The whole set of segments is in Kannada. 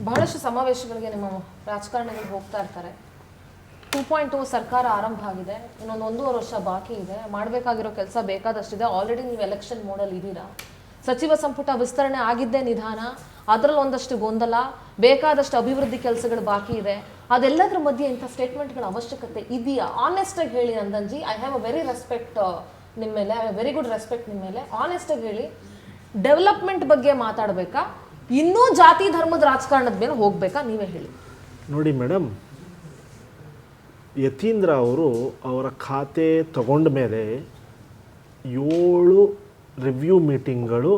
ಬಹಳಷ್ಟು ಸಮಾವೇಶಗಳಿಗೆ ನಿಮ್ಮ ರಾಜಕಾರಣಿಗಳು ಹೋಗ್ತಾ ಇರ್ತಾರೆ. 2.2 ಸರ್ಕಾರ ಆರಂಭ ಆಗಿದೆ, ಇನ್ನೊಂದು 1.5 ವರ್ಷ ಬಾಕಿ ಇದೆ, ಮಾಡಬೇಕಾಗಿರೋ ಕೆಲಸ ಬೇಕಾದಷ್ಟಿದೆ. ಆಲ್ರೆಡಿ ನೀವು ಎಲೆಕ್ಷನ್ ಮೋಡಲ್ಲಿ ಇದ್ದೀರಾ. ಸಚಿವ ಸಂಪುಟ ವಿಸ್ತರಣೆ ಆಗಿದ್ದೇ ನಿಧಾನ, ಅದರಲ್ಲಿ ಒಂದಷ್ಟು ಗೊಂದಲ, ಬೇಕಾದಷ್ಟು ಅಭಿವೃದ್ಧಿ ಕೆಲಸಗಳು ಬಾಕಿ ಇದೆ. ಅದೆಲ್ಲದರ ಮಧ್ಯೆ ಇಂಥ ಸ್ಟೇಟ್ಮೆಂಟ್ಗಳ ಅವಶ್ಯಕತೆ ಇದೆಯಾ? ಆನೆಸ್ಟಾಗಿ ಹೇಳಿ Nandanji. I have a very respect ನಿಮ್ಮ ಮೇಲೆ, I have very good respect ನಿಮ್ಮ ಮೇಲೆ. ಆನೆಸ್ಟಾಗಿ ಹೇಳಿ, ಡೆವಲಪ್ಮೆಂಟ್ ಬಗ್ಗೆ ಮಾತಾಡಬೇಕಾ, ಇನ್ನೂ ಜಾತಿ ಧರ್ಮದ ರಾಜಕಾರಣದ ಮೇಲೆ ಹೋಗ್ಬೇಕಾ? ನೀವೇ ಹೇಳಿ. ನೋಡಿ ಮೇಡಮ್, ಯತೀಂದ್ರ ಅವರು ಅವರ ಖಾತೆ ತಗೊಂಡ ಮೇಲೆ 7 ರಿವ್ಯೂ ಮೀಟಿಂಗ್ಗಳು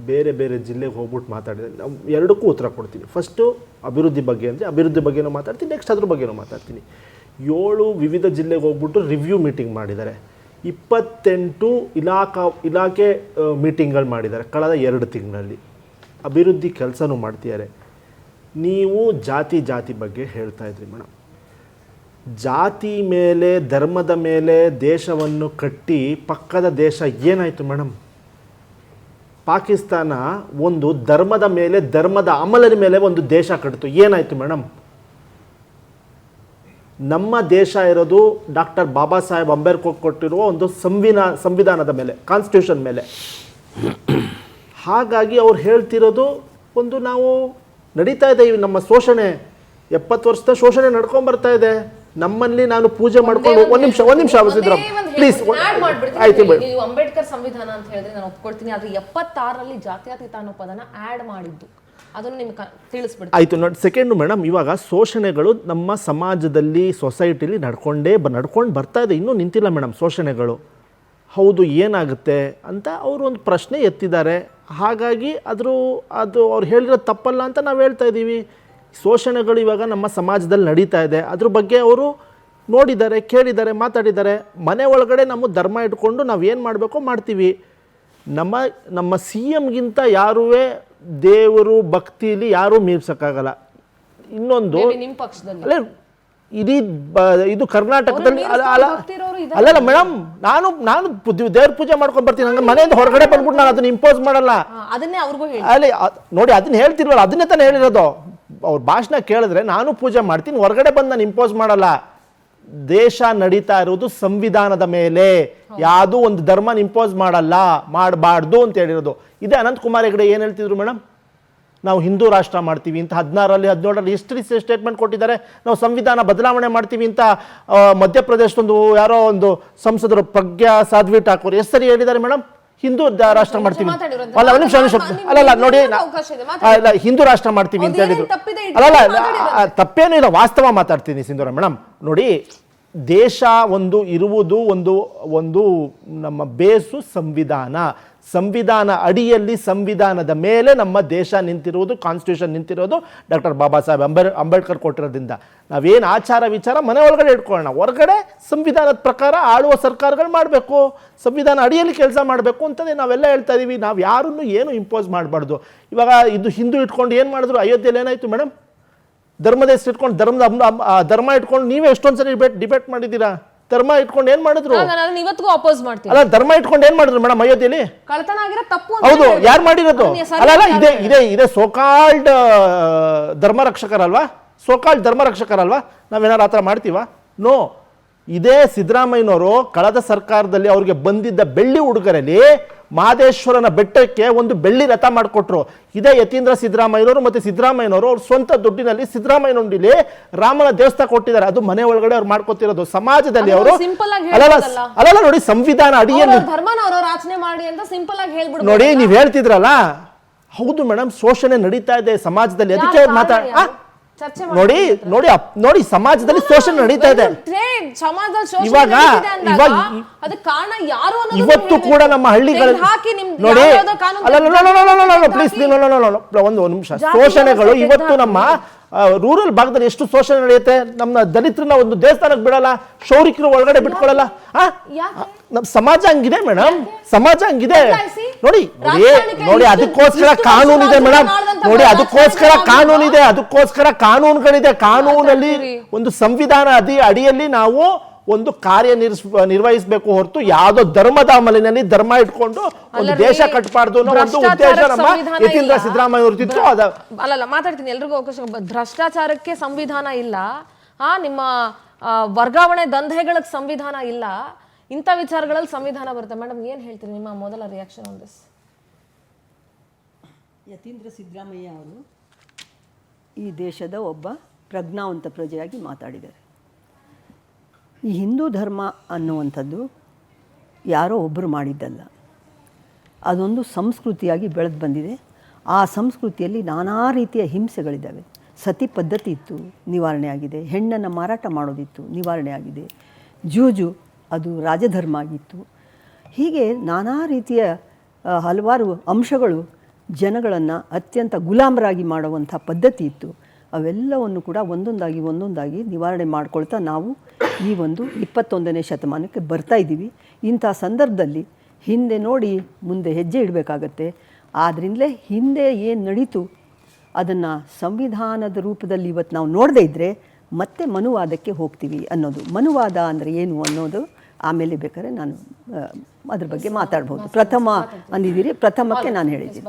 ಬೇರೆ ಬೇರೆ ಜಿಲ್ಲೆಗೆ ಹೋಗ್ಬಿಟ್ಟು ಮಾತಾಡಿದೆ. ನಾವು ಎರಡಕ್ಕೂ ಉತ್ತರ ಕೊಡ್ತೀನಿ. ಫಸ್ಟು ಅಭಿವೃದ್ಧಿ ಬಗ್ಗೆ ಅಂದರೆ ಅಭಿವೃದ್ಧಿ ಬಗ್ಗೆನೂ ಮಾತಾಡ್ತೀನಿ, ನೆಕ್ಸ್ಟ್ ಅದ್ರ ಬಗ್ಗೆನೂ ಮಾತಾಡ್ತೀನಿ. 7 ವಿವಿಧ ಜಿಲ್ಲೆಗೆ ಹೋಗ್ಬಿಟ್ಟು ರಿವ್ಯೂ ಮೀಟಿಂಗ್ ಮಾಡಿದ್ದಾರೆ. 28 ಇಲಾಖೆ ಮೀಟಿಂಗ್ಗಳು ಮಾಡಿದ್ದಾರೆ ಕಳೆದ 2 ತಿಂಗಳಲ್ಲಿ. ಅಭಿವೃದ್ಧಿ ಕೆಲಸನೂ ಮಾಡ್ತಿದ್ದಾರೆ. ನೀವು ಜಾತಿ ಬಗ್ಗೆ ಹೇಳ್ತಾ ಇದ್ರಿ ಮೇಡಮ್. ಜಾತಿ ಮೇಲೆ, ಧರ್ಮದ ಮೇಲೆ ದೇಶವನ್ನು ಕಟ್ಟಿ ಪಕ್ಕದ ದೇಶ ಏನಾಯಿತು ಮೇಡಮ್? ಪಾಕಿಸ್ತಾನ ಒಂದು ಧರ್ಮದ ಮೇಲೆ, ಧರ್ಮದ ಅಮಲದ ಮೇಲೆ ಒಂದು ದೇಶ ಕಟ್ಟಿತು. ಏನಾಯಿತು ಮೇಡಮ್? ನಮ್ಮ ದೇಶ ಇರೋದು ಡಾಕ್ಟರ್ ಬಾಬಾ ಸಾಹೇಬ್ ಅಂಬೇಡ್ಕರ್ ಕೊಟ್ಟಿರುವ ಒಂದು ಸಂವಿಧಾನದ ಮೇಲೆ, ಕಾನ್ಸ್ಟಿಟ್ಯೂಷನ್ ಮೇಲೆ. ಹಾಗಾಗಿ ಅವ್ರು ಹೇಳ್ತಿರೋದು ಒಂದು, ನಾವು ನಡೀತಾ ಇದ್ದೀವಿ ನಮ್ಮ ಶೋಷಣೆ, 70 ವರ್ಷದ ಶೋಷಣೆ ನಡ್ಕೊಂಡು ಬರ್ತಾ ಇದೆ. ನಮ್ಮಲ್ಲಿ ನಾನು ಪೂಜೆ ಮಾಡ್ಕೊಂಡು ಒಂದ್ ನಿಮಿಷ ಪ್ಲೀಸ್. ಆಯ್ತು, ನೀವು ಅಂಬೇಡ್ಕರ್ ಸಂವಿಧಾನ ಅಂತ ಹೇಳಿದ್ರೆ ನಾನು ಒಪ್ಕೊಳ್ತೀನಿ. ಆದ್ರೆ 76ರಲ್ಲಿ ಜಾತ್ಯತೀತ ಅನ್ನೋ ಪದನ ಆಡ್ ಮಾಡಿದ್ದು, ಅದನ್ನು ನಿಮ್ಗೆ ತಿಳಿಸ್ಬಿಡ್ತೀನಿ. ಆಯ್ತು ನೋಡಿ, ಸೆಕೆಂಡು ಮೇಡಮ್, ಇವಾಗ ಶೋಷಣೆಗಳು ನಮ್ಮ ಸಮಾಜದಲ್ಲಿ, ಸೊಸೈಟಿಲಿ ನಡ್ಕೊಂಡು ಬರ್ತಾ ಇದೆ. ಇನ್ನೂ ನಿಂತಿಲ್ಲ ಮೇಡಮ್ ಶೋಷಣೆಗಳು. ಹೌದು, ಏನಾಗುತ್ತೆ ಅಂತ ಅವರು ಒಂದು ಪ್ರಶ್ನೆ ಎತ್ತಿದ್ದಾರೆ. ಹಾಗಾಗಿ ಅದು ಅವ್ರು ಹೇಳಿರೋ ತಪ್ಪಲ್ಲ ಅಂತ ನಾವು ಹೇಳ್ತಾ ಇದ್ದೀವಿ. ಶೋಷಣೆಗಳು ಇವಾಗ ನಮ್ಮ ಸಮಾಜದಲ್ಲಿ ನಡೀತಾ ಇದೆ. ಅದ್ರ ಬಗ್ಗೆ ಅವರು ನೋಡಿದ್ದಾರೆ, ಕೇಳಿದ್ದಾರೆ, ಮಾತಾಡಿದ್ದಾರೆ. ಮನೆ ಒಳಗಡೆ ನಮ್ಮ ಧರ್ಮ ಇಟ್ಕೊಂಡು ನಾವು ಏನು ಮಾಡಬೇಕೋ ಮಾಡ್ತೀವಿ. ನಮ್ಮ ಸಿ ಎಮ್ಗಿಂತ ಯಾರೂ ದೇವರು ಭಕ್ತಿಲಿ ಯಾರೂ ಮೀರ್ಸೋಕ್ಕಾಗಲ್ಲ. ಇನ್ನೊಂದು ಅಲ್ಲೇ ಇದು ಕರ್ನಾಟಕದಲ್ಲಿ ಅಲ್ಲಲ್ಲ ಮೇಡಮ್, ನಾನು ದೇವ್ರ ಪೂಜೆ ಮಾಡ್ಕೊಂಡು ಬರ್ತೀನಿ. ಹಂಗೆ ಮನೆಯಿಂದ ಹೊರಗಡೆ ಬಂದ್ಬಿಟ್ಟು ನಾನು ಅದನ್ನ ಇಂಪೋಸ್ ಮಾಡಲ್ಲ. ಅಲ್ಲೇ ನೋಡಿ, ಅದನ್ನ ಹೇಳ್ತಿರ್ವಲ್ಲ, ಅದನ್ನೇ ತಾನೇ ಹೇಳಿರೋದು. ಅವ್ರ ಭಾಷಣ ಕೇಳಿದ್ರೆ ನಾನು ಪೂಜೆ ಮಾಡ್ತೀನಿ, ಹೊರಗಡೆ ಬಂದು ನಾನು ಇಂಪೋಸ್ ಮಾಡಲ್ಲ. ದೇಶ ನಡೀತಾ ಇರೋದು ಸಂವಿಧಾನದ ಮೇಲೆ, ಯಾವುದೂ ಒಂದು ಧರ್ಮನ ಇಂಪೋಸ್ ಮಾಡಬಾರ್ದು ಅಂತ ಹೇಳಿರೋದು. ಇದೇ ಅನಂತಕುಮಾರ್ ಹೆಗಡೆ ಏನು ಹೇಳ್ತಿದ್ರು ಮೇಡಮ್? ನಾವು ಹಿಂದೂ ರಾಷ್ಟ್ರ ಮಾಡ್ತೀವಿ ಅಂತ 16ರಲ್ಲಿ 17ರಲ್ಲಿ ಎಷ್ಟು ಸ್ಟೇಟ್ಮೆಂಟ್ ಕೊಟ್ಟಿದ್ದಾರೆ. ನಾವು ಸಂವಿಧಾನ ಬದಲಾವಣೆ ಮಾಡ್ತೀವಿ ಅಂತ ಮಧ್ಯಪ್ರದೇಶದೊಂದು ಯಾರೋ ಒಂದು ಸಂಸದರು ಪ್ರಜ್ಞಾ ಸಾಧ್ವಿ ಠಾಕೂರ್ ಎಷ್ಟು ಸರಿ ಹೇಳಿದ್ದಾರೆ ಮೇಡಮ್? ಹಿಂದೂ ರಾಷ್ಟ್ರ ಮಾಡ್ತೀವಿ ಅಲ್ಲಲ್ಲ ನೋಡಿ, ಅಲ್ಲ ಹಿಂದೂ ರಾಷ್ಟ್ರ ಮಾಡ್ತೀವಿ ಅಂತ ಹೇಳಿದ್ರು. ಅಲ್ಲಲ್ಲ, ತಪ್ಪೇನು ಇಲ್ಲ, ವಾಸ್ತವ ಮಾತಾಡ್ತೀನಿ ಸಿಂಧೂರ ಮೇಡಮ್. ನೋಡಿ, ದೇಶ ಇರುವುದು ಒಂದು ನಮ್ಮ ಬೇಸು ಸಂವಿಧಾನ ಅಡಿಯಲ್ಲಿ, ಸಂವಿಧಾನದ ಮೇಲೆ ನಮ್ಮ ದೇಶ ನಿಂತಿರುವುದು, ಕಾನ್ಸ್ಟಿಟ್ಯೂಷನ್ ನಿಂತಿರೋದು ಡಾಕ್ಟರ್ ಬಾಬಾ ಸಾಹೇಬ್ ಅಂಬೇಡ್ಕರ್ ಕೊಟ್ಟಿರೋದ್ರಿಂದ. ನಾವೇನು ಆಚಾರ ವಿಚಾರ ಮನೆ ಒಳಗಡೆ ಇಟ್ಕೊಳ್ಳೋಣ, ಹೊರಗಡೆ ಸಂವಿಧಾನದ ಪ್ರಕಾರ ಆಳುವ ಸರ್ಕಾರಗಳು ಮಾಡಬೇಕು, ಸಂವಿಧಾನ ಅಡಿಯಲ್ಲಿ ಕೆಲಸ ಮಾಡಬೇಕು ಅಂತಲೇ ನಾವೆಲ್ಲ ಹೇಳ್ತಾ ಇದ್ದೀವಿ. ನಾವು ಯಾರನ್ನು ಏನು ಇಂಪೋಸ್ ಮಾಡಬಾರ್ದು. ಇವಾಗ ಇದು ಹಿಂದೂ ಇಟ್ಕೊಂಡು ಏನು ಮಾಡಿದ್ರು? ಅಯೋಧ್ಯೆಯಲ್ಲಿ ಏನಾಯಿತು ಮೇಡಮ್? ಧರ್ಮದ ಹೆಸರು ಇಟ್ಕೊಂಡು, ಧರ್ಮ ಇಟ್ಕೊಂಡು ನೀವೇ ಎಷ್ಟೊಂದು ಸರಿ ಡಿಬೇಟ್ ಮಾಡಿದ್ದೀರಾ. ಧರ್ಮ ಇಟ್ಕೊಂಡು ಏನ್ ಮಾಡಿದ್ರು? ಅಲ್ಲ, ಧರ್ಮ ಇಟ್ಕೊಂಡು ಏನ್ ಮಾಡಿದ್ರು ಮೇಡಮ್ ಅಯೋಧ್ಯೆಯಲ್ಲಿ? ಹೌದು, ಯಾರು ಮಾಡಿರೋದು? ಅಲ್ಲ, ಇದೇ ಸೋಕಾಲ್ಡ್ ಧರ್ಮ ರಕ್ಷಕರಲ್ವಾ? ನಾವೇನಾರು ಆ ಥರ ಮಾಡ್ತೀವ? ನೋ. ಇದೇ ಸಿದ್ದರಾಮಯ್ಯನವರು ಕಳೆದ ಸರ್ಕಾರದಲ್ಲಿ ಅವ್ರಿಗೆ ಬಂದಿದ್ದ ಬೆಳ್ಳಿ ಉಡುಗೊರೆಯಲ್ಲಿ ಮಹದೇಶ್ವರನ ಬೆಟ್ಟಕ್ಕೆ ಒಂದು ಬೆಳ್ಳಿ ರಥ ಮಾಡಿಕೊಟ್ರು. ಇದೇ ಯತೀಂದ್ರ ಸಿದ್ದರಾಮಯ್ಯನವರು ಮತ್ತೆ ಸಿದ್ದರಾಮಯ್ಯನವರು ಅವ್ರ ಸ್ವಂತ ದುಡ್ಡಿನಲ್ಲಿ ಸಿದ್ದರಾಮಯ್ಯನೊಂದಿಲಿ ರಾಮನ ದೇವಸ್ಥಾನ ಕೊಟ್ಟಿದ್ದಾರೆ. ಅದು ಮನೆ ಒಳಗಡೆ ಅವ್ರು ಮಾಡ್ಕೊತಿರೋದು. ಸಮಾಜದಲ್ಲಿ ಅವರು ಅಲ್ಲ ನೋಡಿ, ಸಂವಿಧಾನ ಅಡಿಯಲ್ಲಿ ನೋಡಿ, ನೀವ್ ಹೇಳ್ತಿದ್ರಲ್ಲ, ಹೌದು ಮೇಡಮ್, ಶೋಷಣೆ ನಡೀತಾ ಇದೆ ಸಮಾಜದಲ್ಲಿ. ಅದಕ್ಕೆ ನೋಡಿ ಸಮಾಜದಲ್ಲಿ ಶೋಷಣೆ ನಡೀತಾ ಇದೆ. ಇವಾಗ ಇವತ್ತು ಕೂಡ ನಮ್ಮ ಹಳ್ಳಿಗಳಲ್ಲಿ ನೋಡಿ, ಪ್ಲೀಸ್ ಒಂದು ನಿಮಿಷ. ಶೋಷಣೆಗಳು ಇವತ್ತು ನಮ್ಮ ರೂರಲ್ ಭಾಗದಲ್ಲಿ ಎಷ್ಟು ಶೋಷಣೆ ನಡೆಯುತ್ತೆ. ನಮ್ಮ ದಲಿತರನ್ನ ಒಂದು ದೇವಸ್ಥಾನಕ್ಕೆ ಬಿಡಲ್ಲ, ಶೌರಿಕರು ಒಳಗಡೆ ಬಿಟ್ಕೊಳ್ಳಲ್ಲ. ನಮ್ಮ ಸಮಾಜ ಹಂಗಿದೆ ಮೇಡಮ್, ಸಮಾಜ ಹಂಗಿದೆ. ನೋಡಿ ಅದಕ್ಕೋಸ್ಕರ ಕಾನೂನಿದೆ ಮೇಡಮ್. ನೋಡಿ ಅದಕ್ಕೋಸ್ಕರ ಕಾನೂನುಗಳಿದೆ. ಕಾನೂನಲ್ಲಿ ಒಂದು ಸಂವಿಧಾನ ಅಡಿಯಲ್ಲಿ ನಾವು ಒಂದು ಕಾರ್ಯ ನಿರ್ವಹಿಸಬೇಕು ಹೊರತು ಯಾವುದೋ ಧರ್ಮದ ಅಮಲಿನಲ್ಲಿ ಧರ್ಮ ಇಟ್ಕೊಂಡು ಒಂದು ದೇಶ ಕಟ್ಟಬಾರ್ದು ಅನ್ನೋ ಒಂದು ಉದ್ದೇಶ ನಮ್ಮ ಯತೀಂದ್ರ ಸಿದ್ದರಾಮಯ್ಯ ಅವ್ರದ್ದು. ಅಲ್ಲಲ್ಲ ಮಾತಾಡ್ತೀನಿ, ಎಲ್ರಿಗೂ ಅವಕಾಶ. ಭ್ರಷ್ಟಾಚಾರಕ್ಕೆ ಸಂವಿಧಾನ ಇಲ್ಲ, ನಿಮ್ಮ ವರ್ಗಾವಣೆ ದಂಧೆಗಳಿಗೆ ಸಂವಿಧಾನ ಇಲ್ಲ, ಇಂಥ ವಿಚಾರಗಳಲ್ಲಿ ಸಂವಿಧಾನ ಬರುತ್ತೆ. ಮೇಡಮ್ ಏನು ಹೇಳ್ತೀರಿ, ನಿಮ್ಮ ಮೊದಲ reaction on this? Yathindra Siddaramaiah ಅವರು ಈ ದೇಶದ ಒಬ್ಬ ಪ್ರಜ್ಞಾವಂತ ಪ್ರಜೆಯಾಗಿ ಮಾತಾಡಿದ್ದಾರೆ. ಈ ಹಿಂದೂ ಧರ್ಮ ಅನ್ನುವಂಥದ್ದು ಯಾರೋ ಒಬ್ಬರು ಮಾಡಿದ್ದಲ್ಲ, ಅದೊಂದು ಸಂಸ್ಕೃತಿಯಾಗಿ ಬೆಳೆದು ಬಂದಿದೆ. ಆ ಸಂಸ್ಕೃತಿಯಲ್ಲಿ ನಾನಾ ರೀತಿಯ ಹಿಂಸೆಗಳಿದ್ದಾವೆ. ಸತಿ ಪದ್ಧತಿ ಇತ್ತು, ನಿವಾರಣೆ ಆಗಿದೆ. ಹೆಣ್ಣನ್ನು ಮಾರಾಟ ಮಾಡೋದಿತ್ತು, ನಿವಾರಣೆ ಆಗಿದೆ. ಜೂಜು ಅದು ರಾಜಧರ್ಮ ಆಗಿತ್ತು. ಹೀಗೆ ನಾನಾ ರೀತಿಯ ಹಲವಾರು ಅಂಶಗಳು ಜನಗಳನ್ನು ಅತ್ಯಂತ ಗುಲಾಮರಾಗಿ ಮಾಡುವಂಥ ಪದ್ಧತಿ ಇತ್ತು. ಅವೆಲ್ಲವನ್ನು ಕೂಡ ಒಂದೊಂದಾಗಿ ನಿವಾರಣೆ ಮಾಡ್ಕೊಳ್ತಾ ನಾವು ಈ ಒಂದು 21ನೇ ಶತಮಾನಕ್ಕೆ ಬರ್ತಾ ಇದ್ದೀವಿ. ಇಂಥ ಸಂದರ್ಭದಲ್ಲಿ ಹಿಂದೆ ನೋಡಿ ಮುಂದೆ ಹೆಜ್ಜೆ ಇಡಬೇಕಾಗತ್ತೆ. ಆದ್ದರಿಂದಲೇ ಹಿಂದೆ ಏನು ನಡೀತು ಅದನ್ನು ಸಂವಿಧಾನದ ರೂಪದಲ್ಲಿ ಇವತ್ತು ನಾವು ನೋಡದೇ ಇದ್ದರೆ ಮತ್ತೆ ಮನುವಾದಕ್ಕೆ ಹೋಗ್ತೀವಿ ಅನ್ನೋದು. ಮನುವಾದ ಅಂದರೆ ಏನು ಅನ್ನೋದು ಆಮೇಲೆ ಬೇಕಾದ್ರೆ ನಾನು ಅದ್ರ ಬಗ್ಗೆ ಮಾತಾಡ್ಬೋದು. ಪ್ರಥಮ ಅಂದಿದ್ದೀರಿ, ಪ್ರಥಮಕ್ಕೆ ನಾನು ಹೇಳಿದ್ದೀನಿ.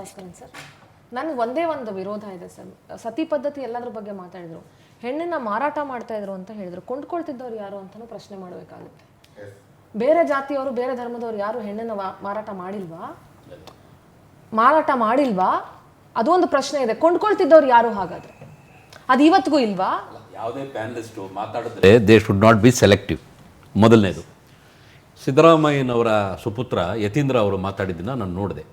ನಾನು ಒಂದೇ ಒಂದು ವಿರೋಧ ಇದೆ ಸರ್. ಸತಿ ಪದ್ಧತಿ ಎಲ್ಲದ್ರ ಬಗ್ಗೆ ಮಾತಾಡಿದ್ರು, ಹೆಣ್ಣನ್ನ ಮಾರಾಟ ಮಾಡ್ತಾ ಇದ್ರು ಅಂತ ಹೇಳಿದ್ರು. ಕೊಂಡ್ಕೊಳ್ತಿದ್ದವ್ರು ಯಾರು ಅಂತಾನು ಪ್ರಶ್ನೆ ಮಾಡಬೇಕಾಗುತ್ತೆ. ಬೇರೆ ಜಾತಿಯವರು ಬೇರೆ ಧರ್ಮದವ್ರು ಯಾರು ಹೆಣ್ಣನ್ನ ಮಾರಾಟ ಮಾಡಿಲ್ವಾ? ಅದು ಒಂದು ಪ್ರಶ್ನೆ ಇದೆ. ಕೊಂಡ್ಕೊಳ್ತಿದ್ದವ್ರು ಯಾರು ಹಾಗಾದ್ರೆ? ಅದು ಇವತ್ತಿಗೂ ಇಲ್ವಾ? ಯಾವುದೇ ಪ್ಯಾನಲಿಸ್ಟು ಮಾತಾಡಿದ್ರೆ they should not be selective. ಮೊದಲನೇದು, ಸಿದ್ದರಾಮಯ್ಯನವರ ಸುಪುತ್ರ ಯತೀಂದ್ರ ಅವರು ಮಾತಾಡಿದ್ದನ್ನು ನಾನು ನೋಡಿದೆ.